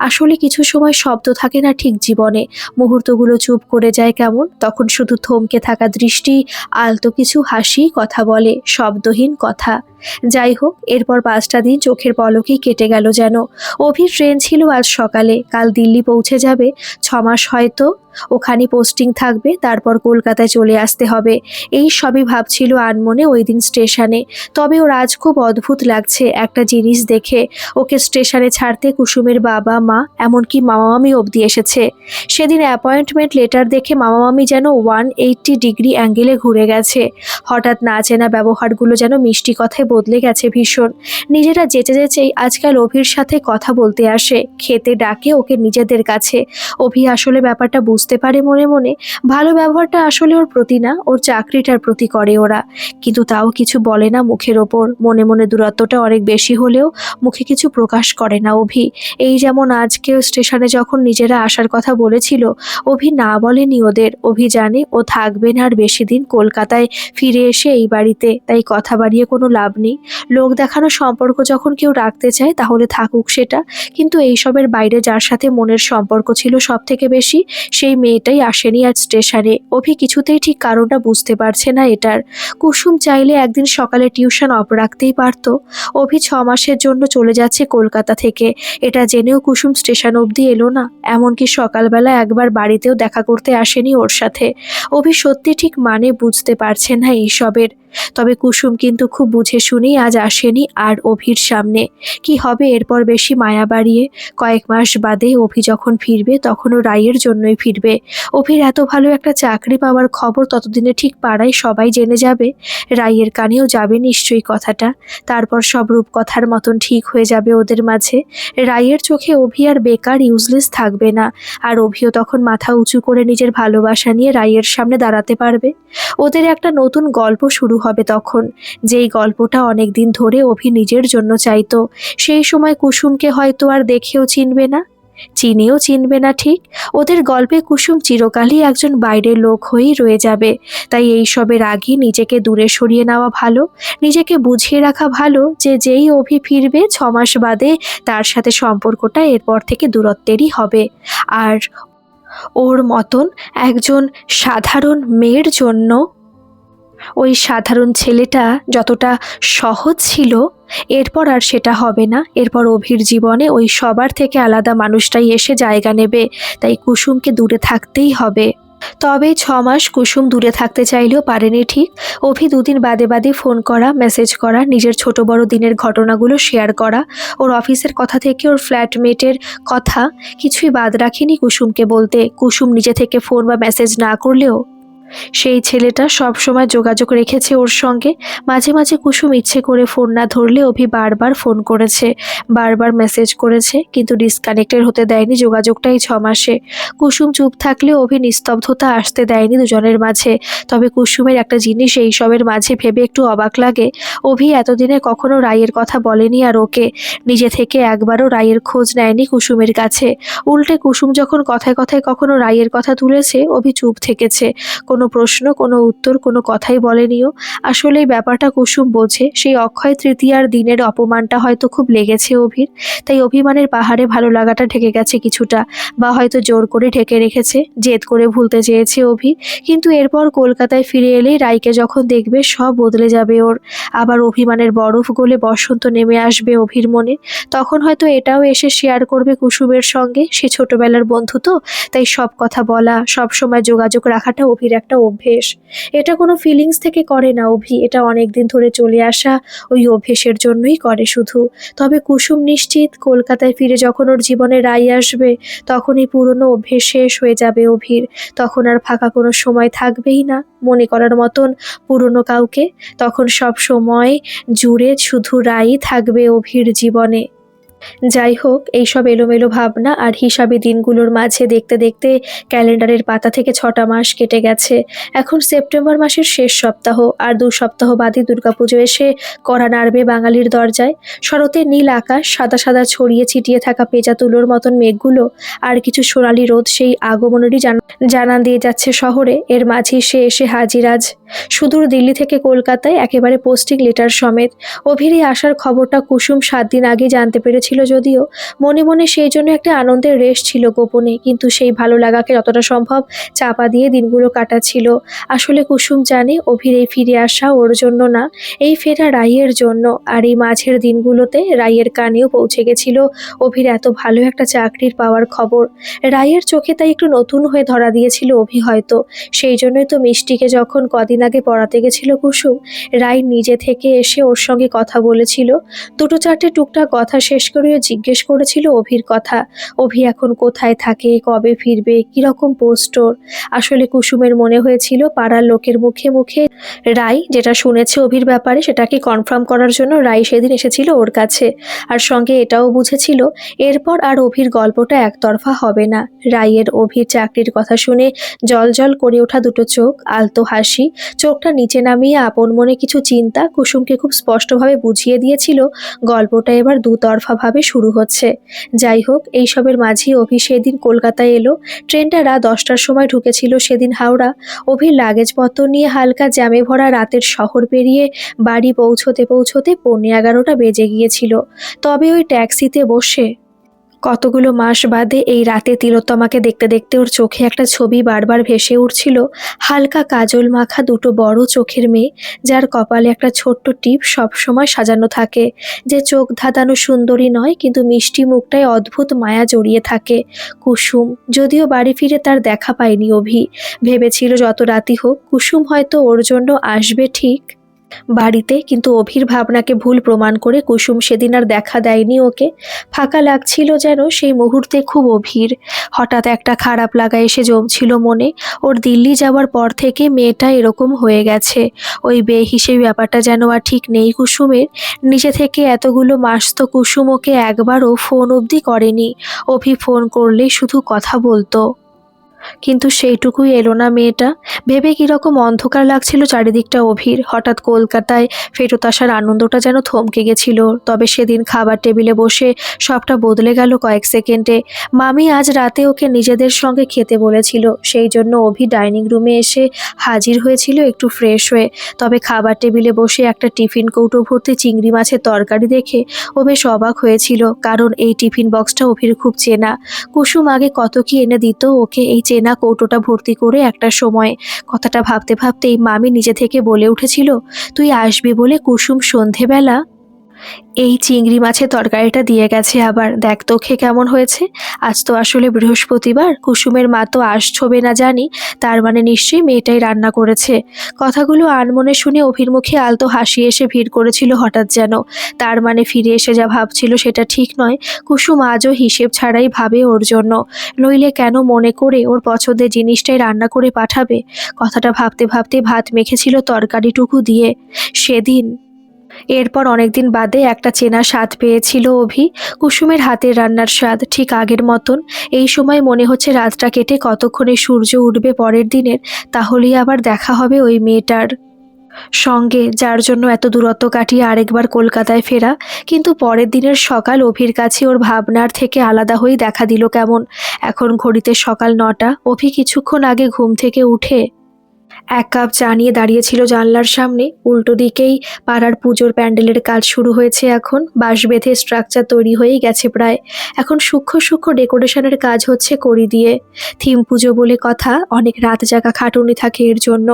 আসলে কিছু সময় শব্দ থাকে না ঠিক জীবনে, মুহূর্তগুলো চুপ করে যায় কেমন, তখন শুধু থমকে থাকা দৃষ্টি, আলতো কিছু হাসি, কথা বলে, শব্দহীন কথা। যাই হোক, এরপর 5টা দিন চোখের পলকেই কেটে গেল যেন। অভির ট্রেন ছিল আজ সকালে, কাল দিল্লি পৌঁছে যাবে। 6 মাস হয়তো ওখানে পোস্টিং থাকবে, তারপর কলকাতায় চলে আসতে হবে। এই সবই ভাবছিল আনমনে ওই দিন স্টেশনে। তবে ওর আজ খুব অদ্ভুত লাগছে একটা জিনিস দেখে। ওকে স্টেশনে ছাড়তে কুসুমের বাবা মা এমনকি মামা মামি অবধি এসেছে। সেদিন অ্যাপয়েন্টমেন্ট লেটার দেখে মামা মামি যেন 180 ডিগ্রি অ্যাঙ্গেলে ঘুরে গেছে। হঠাৎ না চেনা ব্যবহারগুলো যেন মিষ্টি কথায় বদলে গেছে ভীষণ। নিজেরা যেচে যেচেই আজকাল অভির সাথে কথা বলতে আসে, খেতে ডাকে ওকে নিজেদের কাছে। অভি আসলে ব্যাপারটা বুঝতে পারে মনে মনে। ভালো ব্যবহারটা আসলে ওর প্রতি না, ওর চাকরিটার প্রতি করে ওরা। কিন্তু তাও কিছু বলে না মুখের ওপর, মনে মনে দূরত্বটা অনেক বেশি হলেও মুখে কিছু প্রকাশ করে না অভি। এই যেমন আজকেও স্টেশনে যখন নিজেরা আসার কথা বলেছিল, অভি না বলেনি ওদের। অভি জানে ও থাকবে না আর বেশি দিন কলকাতায় ফিরে এসে এই বাড়িতে, তাই কথা বাড়িয়ে কোনো লাভ নেই। লোক দেখানো সম্পর্ক যখন কেউ রাখতে চায় তাহলে থাকুক সেটা। কিন্তু এইসবের বাইরে যার সাথে মনের সম্পর্ক ছিল সব থেকে বেশি, সেই মেয়েটাই আসেনি আজ স্টেশনে। অভি কিছুতেই ঠিক কারণটা বুঝতে পারছে না এটার। কুসুম চাইলে একদিন সকালে টিউশন অফ রাখতেই পারত। অভি 6 মাসের জন্য চলে যাচ্ছে কলকাতা থেকে, এটা জেনেও কুসুম স্টেশন অবধি এলো না। এমনকি সকালবেলা একবার বাড়িতেও দেখা করতে আসেনি ওর সাথে। অভি সত্যি ঠিক মানে বুঝতে পারছে না এইসবের। তবে কুসুম কিন্তু খুব বুঝে শুনেই আজ আসেনি আর অভির সামনে। কি হবে এরপর বেশি মায়া বাড়িয়ে? কয়েক মাস বাদে অভি যখন ফিরবে তখনও রায়ের জন্যই ফিরবে। অভির এত ভালো একটা চাকরি পাওয়ার খবর ততদিনে ঠিক পাড়ায় সবাই জেনে যাবে। রায়ের কানেও যাবে নিশ্চয়ই কথাটা। তারপর সব রূপকথার মতন ঠিক হয়ে যাবে ওদের মাঝে। রায়ের চোখে অভি আর বেকার ইউজলেস থাকবে না। আর অভিও তখন মাথা উঁচু করে নিজের ভালোবাসা নিয়ে রায়ের সামনে দাঁড়াতে পারবে। ওদের একটা নতুন গল্প শুরু হবে তখন, যেই গল্পটা অনেক দিন ধরে অভি নিজের জন্য চাইতো। সেই সময় কুসুমকে হয়তো আর দেখেও চিনবে না, চিনেও চিনবে না ঠিক। ওদের গল্পে কুসুম চিরকালই একজন বাইরের লোক হয়েই রয়ে যাবে। তাই এই সবের আগে নিজেকে দূরে সরিয়ে নেওয়া ভালো। নিজেকে বুঝিয়ে রাখা ভালো যে যেই অভি ফিরবে 6 মাস বাদে তার সাথে সম্পর্কটা এরপর থেকে দূরত্বেরই হবে। আর ওর মতন একজন সাধারণ মেয়ের জন্য ওই সাধারণ ছেলেটা যতটা সহজ ছিল, এরপর আর সেটা হবে না। এরপর অভির জীবনে ওই সবার থেকে আলাদা মানুষটাই এসে জায়গা নেবে। তাই কুসুমকে দূরে থাকতেই হবে। তবে 6 মাস কুসুম দূরে থাকতে চাইলেও পারেনি ঠিক। অভি 2 দিন বাদে বাদে ফোন করা, মেসেজ করা, নিজের ছোট বড় দিনের ঘটনাগুলো শেয়ার করা, ওর অফিসের কথা থেকে ওর ফ্ল্যাটমেটের কথা কিছুই বাদ রাখেনি কুসুমকে বলতে। কুসুম নিজে থেকে ফোন বা মেসেজ না করলেও সেই ছেলেটা সব সময় যোগাযোগ রেখেছে ওর সঙ্গে। মাঝে মাঝে কুসুম ইচ্ছে করে ফোন না ধরলে অভি বারবার ফোন করেছে, বারবার মেসেজ করেছে, কিন্তু ডিসকানেক্টেড হতে দেয়নি যোগাযোগটা এই 6 মাসে। কুসুম চুপ থাকলে অভি নিস্তব্ধতা আসতে দেয়নি দুজনের মাঝে। তবে কুসুমের একটা জিনিস এই সবের মাঝে ভেবে একটু অবাক লাগে, অভি এতদিনে কখনো রায়ের কথা বলেনি আর ওকে। নিজে থেকে একবারও রায়ের খোঁজ নেয়নি কুসুমের কাছে। উল্টে কুসুম যখন কথায় কথায় কখনো রায়ের কথা তুলেছে, অভি চুপ থেকেছে। কোনো প্রশ্ন, কোনো উত্তর, কোনো কথাই বলেনিও। আসলে এই ব্যাপারটা কুসুম বোঝে। সেই অক্ষয় তৃতীয়ার দিনের অপমানটা হয়তো খুব লেগেছে অভির। তাই অভিমানের পাহাড়ে ভালো লাগাটা ঢেকে গেছে কিছুটা, বা হয়তো জোর করে ঢেকে রেখেছে, জেদ করে ভুলতে চেয়েছে অভি। কিন্তু এরপর কলকাতায় ফিরে এলেই রায়কে যখন দেখবে সব বদলে যাবে ওর। আবার অভিমানের বরফ গলে বসন্ত নেমে আসবে অভির মনে। তখন হয়তো এটাও এসে শেয়ার করবে কুসুমের সঙ্গে। সে ছোটবেলার বন্ধু তো, তাই সব কথা বলা, সব সময় যোগাযোগ রাখাটা অভির একটা একটা অভ্যেস। এটা কোনো ফিলিংস থেকে করে না অভি, এটা অনেকদিন ধরে চলে আসা ওই অভ্যেসের জন্যই করে শুধু। তবে কুসুম নিশ্চিত কলকাতায় ফিরে যখন ওর জীবনে রাই আসবে তখন এই পুরনো অভ্যেস শেষ হয়ে যাবে অভির। তখন আর ফাঁকা কোনো সময় থাকবেই না মনে করার মতন পুরনো কাউকে। তখন সব সময় জুড়ে শুধু রাই থাকবে অভির জীবনে। যাই হোক, এইসব এলোমেলো ভাবনা আর হিসাবি দিনগুলোর মাঝে দেখতে দেখতে ক্যালেন্ডারের পাতা থেকে ৬টা মাস কেটে গেছে। এখন সেপ্টেম্বর মাসের শেষ সপ্তাহ, আর ২ সপ্তাহ বাদে দুর্গাপুজো এসে কড়া নাড়বে বাঙালির দরজায়। শরতের নীল আকাশ, সাদা সাদা ছড়িয়ে ছিটিয়ে থাকা পেঁচা তুলোর মতন মেঘগুলো আর কিছু সোনালি রোদ সেই আগমনেরই জানান দিয়ে যাচ্ছে শহরে। এর মাঝেই সে এসে হাজির আজ সুদূর দিল্লি থেকে কলকাতায়, একেবারে পোস্টিং লেটার সমেত। অভির এই আসার খবরটা কুসুম ৭ দিন আগে জানতে পেরেছিল যদিও মনে মনে সেই জন্য একটা আনন্দের রেশ ছিল গোপনে, কিন্তু সেই ভালো লাগাকে যতটা সম্ভব চাপা দিয়ে দিনগুলো কাটাচ্ছিল। আসলে কুসুম জানে অভির এই ফিরে আসা ওর জন্য না, এই ফেরা রাইয়ের জন্য। আর এই মাঝের দিনগুলোতে রাইয়ের কানেও পৌঁছে গেছিল অভির এত ভালো একটা চাকরির পাওয়ার খবর। রাইয়ের চোখে তাই একটু নতুন হয়ে ধরা দিয়েছিল অভি হয়তো। সেই জন্যই তো মিষ্টিকে যখন কদিন আগে পড়াতে গেছিল কুসুম, রাই নিজে থেকে এসে ওর সঙ্গে কথা বলেছিল। ২-৪টে টুকটাক কথা শেষ করেও জিজ্ঞেস করেছিল অভির কথা। অভি এখন কোথায় থাকে, কবে ফিরবে, কিরকম পোস্ট ওর। আসলে কুসুমের মনে হয়েছিল পাড়ার লোকের মুখে মুখে রাই যেটা শুনেছে অভির ব্যাপারে সেটাকে কনফার্ম করার জন্য রাই সেদিন এসেছিল ওর কাছে। আর সঙ্গে এটাও বুঝেছিল এরপর আর অভির গল্পটা একতরফা হবে না। রাইয়ের অভির চাকরির কথা শুনে জল জল করে ওঠা দুটো চোখ, আলতো হাসি, চোখটা নিচে নামিয়ে আপন মনে কিছু চিন্তা কুসুমকে খুব স্পষ্টভাবে বুঝিয়ে দিয়েছিল গল্পটা এবার দুতরফাভাবে শুরু হচ্ছে। যাই হোক, এইসবের মাঝেই অভি সেদিন কলকাতায় এলো। ট্রেনটা রাত 10টার সময় ঢুকেছিল সেদিন হাওড়া। অভির লাগেজপত্র নিয়ে হালকা জ্যামে ভরা রাতের শহর পেরিয়ে বাড়ি পৌঁছতে পৌঁছতে 11:15 বেজে গিয়েছিল। তবে ওই ট্যাক্সিতে বসে কতগুলো মাস বাদে এই রাতে তিলোত্তমাকে দেখতে দেখতে ওর চোখে একটা ছবি বারবার ভেসে উঠছিল। হালকা কাজল মাখা দুটো বড় চোখের মেয়ে, যার কপালে একটা ছোট্ট টিপ সবসময় সাজানো থাকে, যে চোখ ধাঁধানো সুন্দরী নয় কিন্তু মিষ্টি মুখটায় অদ্ভুত মায়া জড়িয়ে থাকে। কুসুম। যদিও বাড়ি ফিরে তার দেখা পায়নি অভি। ভেবেছিল যত রাতই হোক কুসুম হয়তো ওর জন্য আসবে ঠিক বাড়িতে, কিন্তু অভির ভাবনাকে ভুল প্রমাণ করে কুসুম সেদিন আর দেখা দেয়নি ওকে। ফাঁকা লাগছিল যেন সেই মুহূর্তে খুব অভির। হঠাৎ একটা খারাপ লাগা এসে জমছিল মনে। ওর দিল্লি যাওয়ার পর থেকে মেয়েটা এরকম হয়ে গেছে। ওই বেহিসেবি ব্যাপারটা যেন আর ঠিক নেই কুসুমের। নিজে থেকে এতগুলো মাস তো কুসুম ওকে একবারও ফোন অবধি করেনি। অভি ফোন করলেই শুধু কথা বলতো, কিন্তু সেইটুকুই এলো না মেয়েটা। ভেবে কিরকম অন্ধকার লাগছিল চারিদিকটা অভির। হঠাৎ কলকাতায় ফেরত আসার আনন্দটা যেন থমকে গেছিল। তবে সেদিন খাবার টেবিলে বসে সবটা বদলে গেল কয়েক সেকেন্ডে। মামি আজ রাতে ওকে নিজেদের সঙ্গে খেতে বলেছিল, সেই জন্য অভি ডাইনিং রুমে এসে হাজির হয়েছিল একটু ফ্রেশ হয়ে। তবে খাবার টেবিলে বসে একটা টিফিন কৌটো ভর্তি চিংড়ি মাছের তরকারি দেখে ও বেশ অবাক হয়েছিল, কারণ এই টিফিন বক্সটা অভির খুব চেনা। কুসুম আগে কত কি এনে দিত ওকে এই চেনা কৌটোটা ভর্তি করে একটা সময়। কথাটা ভাবতে ভাবতেই মামি নিজে থেকে বলে উঠেছিল, তুই আসবি বলে কুসুম সন্ধেবেলা এই চিংড়ি মাছের তরকারিটা দিয়ে গেছে, আবার দেখ তো খেয়ে কেমন হয়েছে। আজ তো আসলে বৃহস্পতিবার, কুসুমের মা তো আসছবে না জানি, তার মানে নিশ্চয়ই মেয়েটাই রান্না করেছে। কথাগুলো আনমনে শুনে অভির মুখে আলতো হাসি এসে ভিড় করেছিল হঠাৎ যেন। তার মানে ফিরে এসে যা ভাবছিল সেটা ঠিক নয়। কুসুম আজও হিসেব ছাড়াই ভাবে ওর জন্য, নইলে কেন মনে করে ওর পছন্দের জিনিসটাই রান্না করে পাঠাবে। কথাটা ভাবতে ভাবতে ভাত মেখেছিল তরকারিটুকু দিয়ে সেদিন। এরপর অনেকদিন বাদে একটা চেনা স্বাদ পেয়েছিল অভি, কুসুমের হাতের রান্নার স্বাদ, ঠিক আগের মতন। এই সময় মনে হচ্ছে রাতটা কেটে কতক্ষণে সূর্য উঠবে পরের দিনের, তাহলেই আবার দেখা হবে ওই মেয়েটার সঙ্গে যার জন্য এত দূরত্ব কাটিয়ে আরেকবার কলকাতায় ফেরা। কিন্তু পরের দিনের সকাল অভির কাছে ওর ভাবনার থেকে আলাদা হয়েই দেখা দিল কেমন। এখন ঘড়িতে সকাল 9টা। অভি কিছুক্ষণ আগে ঘুম থেকে উঠে এক কাপ চা নিয়ে দাঁড়িয়েছিল জানলার সামনে। উল্টো দিকেই পাড়ার পুজোর প্যান্ডেলের কাজ শুরু হয়েছে। এখন বাঁশ বেঁধে স্ট্রাকচার তৈরি হয়েই গেছে প্রায়। এখন সূক্ষ্ম সূক্ষ্ম ডেকোরেশনের কাজ হচ্ছে কড়ি দিয়ে। থিম পুজো বলে কথা, অনেক রাত জাগা খাটুনি থাকে এর জন্য।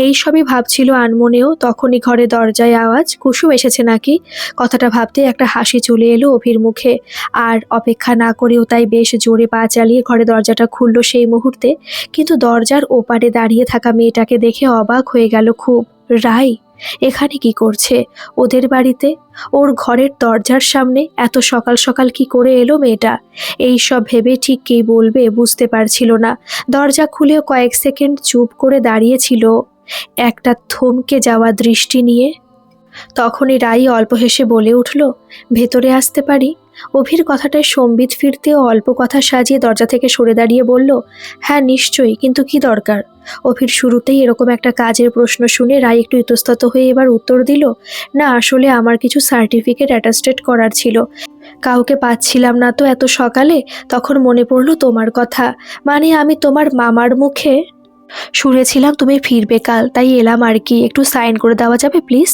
এই সবই ভাবছিল আনমনেও, তখনই ঘরে দরজায় আওয়াজ, কুসুম এসেছে নাকি? কথাটা ভাবতে একটা হাসি চলে এলো অভির মুখে। আর অপেক্ষা না করেও তাই বেশ জোরে পা চালিয়ে ঘরে দরজাটা খুলল সেই মুহূর্তে। কিন্তু দরজার ওপারে দাঁড়িয়ে থাকা মেয়েটাকে দেখে অবাক হয়ে গেল খুব। রাই এখানে কি করছে? ওদের বাড়িতে, ওর ঘরের দরজার সামনে এত সকাল সকাল কি করে এলো মেয়েটা? এই সব ভেবে ঠিক কী বলবে বুঝতে পারছিল না। দরজা খুলেও কয়েক সেকেন্ড চুপ করে দাঁড়িয়েছিল, একটা থমকে যাওয়া দৃষ্টি নিয়ে। তখনই রাই অল্প হেসে বলে উঠল, ভেতরে আসতে পারি? অভির কথাটায় সম্বিত ফিরতেও অল্প কথা সাজিয়ে দরজা থেকে সরে দাঁড়িয়ে বলল, হ্যাঁ নিশ্চয়ই, কিন্তু কি দরকার? অভির শুরুতেই এরকম একটা কাজের প্রশ্ন শুনে রাই একটু ইতস্তত হয়ে এবার উত্তর দিল, না আসলে আমার কিছু সার্টিফিকেট অ্যাটাস্টেড করার ছিল, কাউকে পাচ্ছিলাম না তো এত সকালে, তখন মনে পড়লো তোমার কথা। মানে আমি তোমার মামার মুখে শুনেছিলাম তুমি ফিরবে কাল, তাই এলাম আর কি। একটু সাইন করে দেওয়া যাবে প্লিজ?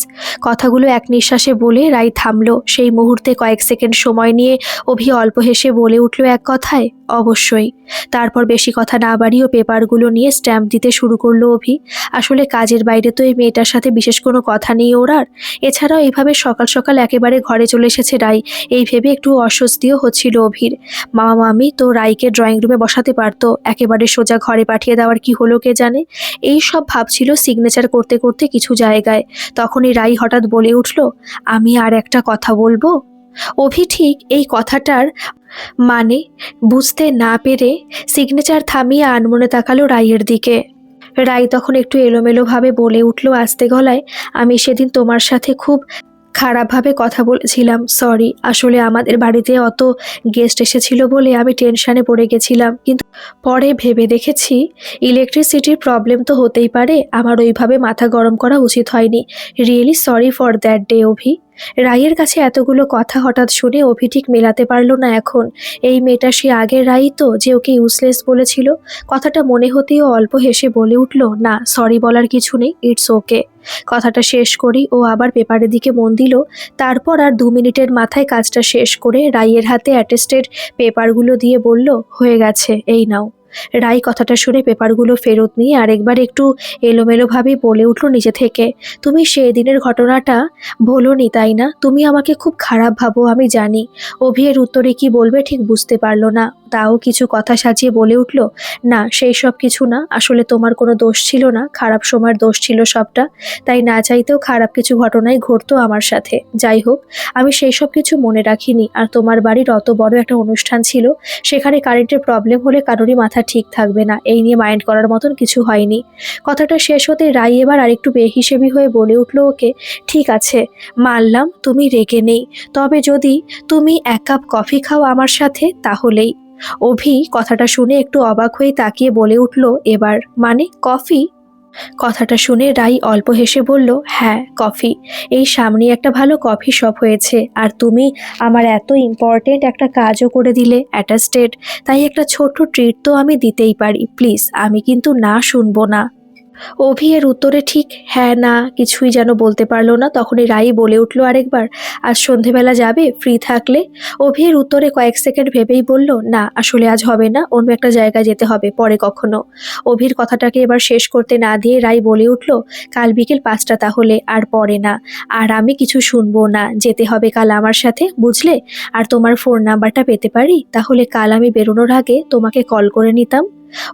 কথাগুলো এক নিঃশ্বাসে বলে রাই থামলো। সেই মুহূর্তে কয়েক সেকেন্ড সময় নিয়ে অভি অল্প হেসে বলে উঠল এক কথায়, অবশ্যই। তারপর বেশি কথা না বাড়িয়ে পেপারগুলো নিয়ে স্ট্যাম্প দিতে শুরু করলো অভি। আসলে কাজের বাইরে তো এই মেয়েটার সাথে বিশেষ কোনো কথা নেই ওর আর। এছাড়াও এইভাবে সকাল সকাল একেবারে ঘরে চলে এসেছে রাই, এই ভেবে একটু অস্বস্তিও হচ্ছিল অভির। মামা মামি তো রাইকে ড্রয়িং রুমে বসাতে পারতো, একেবারে সোজা ঘরে পাঠিয়ে দেওয়ার কি হলো কে জানে। এই সব ভাবছিল সিগনেচার করতে করতে কিছু জায়গায়। তখনই রাই হঠাৎ বলে উঠল, আমি আর একটা কথা বলবো। অভি ঠিক এই কথাটার মানে বুঝতে না পেরে সিগনেচার থামিয়ে আনমনে তাকালো রাইয়ের দিকে। রাই তখন একটু এলোমেলোভাবে বলে উঠল আস্তে গলায়, আমি সেদিন তোমার সাথে খুব খারাপভাবে কথা বলেছিলাম, সরি। আসলে আমাদের বাড়িতে অত গেস্ট এসেছিল বলে আমি টেনশানে পড়ে গেছিলাম, কিন্তু পরে ভেবে দেখেছি ইলেকট্রিসিটির প্রবলেম তো হতেই পারে, আমার ওইভাবে মাথা গরম করা উচিত হয়নি। Really sorry for that day Abhi. রাইয়ের কাছে এতগুলো কথা হঠাৎ শুনে অভি ঠিক মেলাতে পারল না এখন। এই মেয়েটা সে আগের রাই তো, যে ওকে ইউজলেস বলেছিল। কথাটা মনে হতেও অল্প হেসে বলে উঠল, না সরি বলার কিছু নেই, ইটস ওকে। কথাটা শেষ করেই ও আবার পেপারের দিকে মন দিল। তারপর আর 2 মিনিটের মাথায় কাজটা শেষ করে রাইয়ের হাতে অ্যাটেস্টেড পেপারগুলো দিয়ে বলল, হয়ে গেছে, এই নাও। রাই কথাটা শুনে পেপারগুলো ফেরত নিয়ে আরেকবার একটু এলোমেলোভাবে বলে উঠল নিজে থেকে, তুমি সেই দিনের ঘটনাটা ভোলোনি তাই না? তুমি আমাকে খুব খারাপ ভাবো আমি জানি। অভি এর উত্তরে কি বলবে ঠিক বুঝতে পারল না, তাও কিছু কথা সাজিয়ে বলে উঠল, না সেই সব কিছু না, আসলে তোমার কোনো দোষ ছিল না, খারাপ সময়ের দোষ ছিল সবটা, তাই না চাইতেও খারাপ কিছু ঘটনাই ঘটতো আমার সাথে। যাই হোক, আমি সেই সব কিছু মনে রাখিনি। আর তোমার বাড়ির অত বড় একটা অনুষ্ঠান ছিল, সেখানে কারেন্টের প্রবলেম হলে কারোরই মাথা ঠিক থাকবে না, এই নিয়ে মাইন্ড করার মতন কিছু হয়নি। কথাটা শেষ হতে রাই এবার আরেকটু বেহিসেবি হয়ে বলে উঠল ওকে, ঠিক আছে মানলাম তুমি রেগে নেই, তবে যদি তুমি 1 কাপ কফি খাও আমার সাথে তাহলেই। অভি কথাটা শুনে একটু অবাক হয়ে তাকিয়ে বলে উঠল, এবার মানে কফি? কথাটা শুনে রাই অল্প হেসে বলল, হ্যাঁ কফি। এই সামনেই একটা ভালো কফি শপ হয়েছে, আর তুমি আমার এত ইম্পর্টেন্ট একটা কাজও করে দিলে অ্যাটাস্টেড, তাই একটা ছোট্ট ট্রিট তো আমি দিতেই পারি, প্লিজ। আমি কিন্তু না শুনবো না। অভি এর উত্তরে ঠিক হ্যাঁ না কিছুই যেন বলতে পারলো না। তখনই রাই বলে উঠল আরেকবার, আজ সন্ধেবেলা যাবে ফ্রি থাকলে? অভি এর উত্তরে কয়েক সেকেন্ড ভেবেই বলল, না আসলে আজ হবে না, অন্য একটা জায়গায় যেতে হবে, পরে কখনো। অভির কথাটাকে এবার শেষ করতে না দিয়ে রাই বলে উঠল, কাল বিকেল 5টা তাহলে, আর পরে না। আর আমি কিছু শুনবো না, যেতে হবে কাল আমার সাথে, বুঝলে? আর তোমার ফোন নাম্বারটা পেতে পারি? তাহলে কাল আমি বেরোনোর আগে তোমাকে কল করে নিতাম।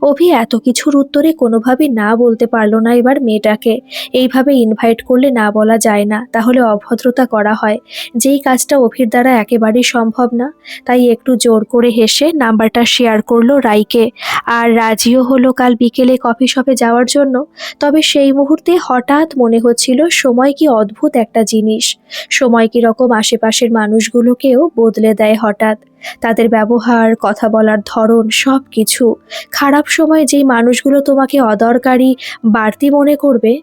অভি এত কিছুর উত্তরে কোনোভাবে না বলতে পারলো না এবার মেয়েটাকে। এইভাবে ইনভাইট করলে না বলা যায় না, তাহলে অভদ্রতা করা হয়, যেই কাজটা অভির দ্বারা একেবারেই সম্ভব না। তাই একটু জোর করে হেসে নাম্বারটা শেয়ার করলো রাইকে, আর রাজিও হলো কাল বিকেলে কফি শপে যাওয়ার জন্য। তবে সেই মুহূর্তে হঠাৎ মনে হচ্ছিল সময় কি অদ্ভুত একটা জিনিস। সময় কিরকম আশেপাশের মানুষগুলোকেও বদলে দেয় হঠাৎ, তাদের ব্যবহার, কথা বলার ধরন, সব কিছু। খারাপ সময়ে যেই মানুষগুলো তোমাকে অদরকারি বাড়তি মনে করবে,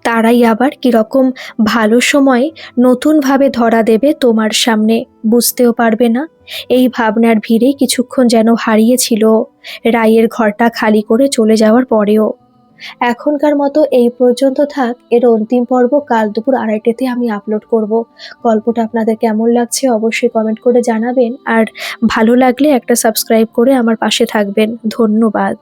তারাই আবার কিরকম ভালো সময়ে নতুনভাবে ধরা দেবে তোমার সামনে, বুঝতেও পারবে না। এই ভাবনার ভিড়ে কিছুক্ষণ যেন হারিয়েছিল রাইয়ের ঘরটা খালি করে চলে যাওয়ার পরেও। এখনকার মতো এই পর্যন্ত থাক। এর অন্তিম পর্ব কাল দুপুর 2:30-তে আমি আপলোড করব। গল্পটা আপনাদের কেমন লাগছে অবশ্যই কমেন্ট করে জানাবেন, আর ভালো লাগলে একটা সাবস্ক্রাইব করে আমার পাশে থাকবেন। ধন্যবাদ।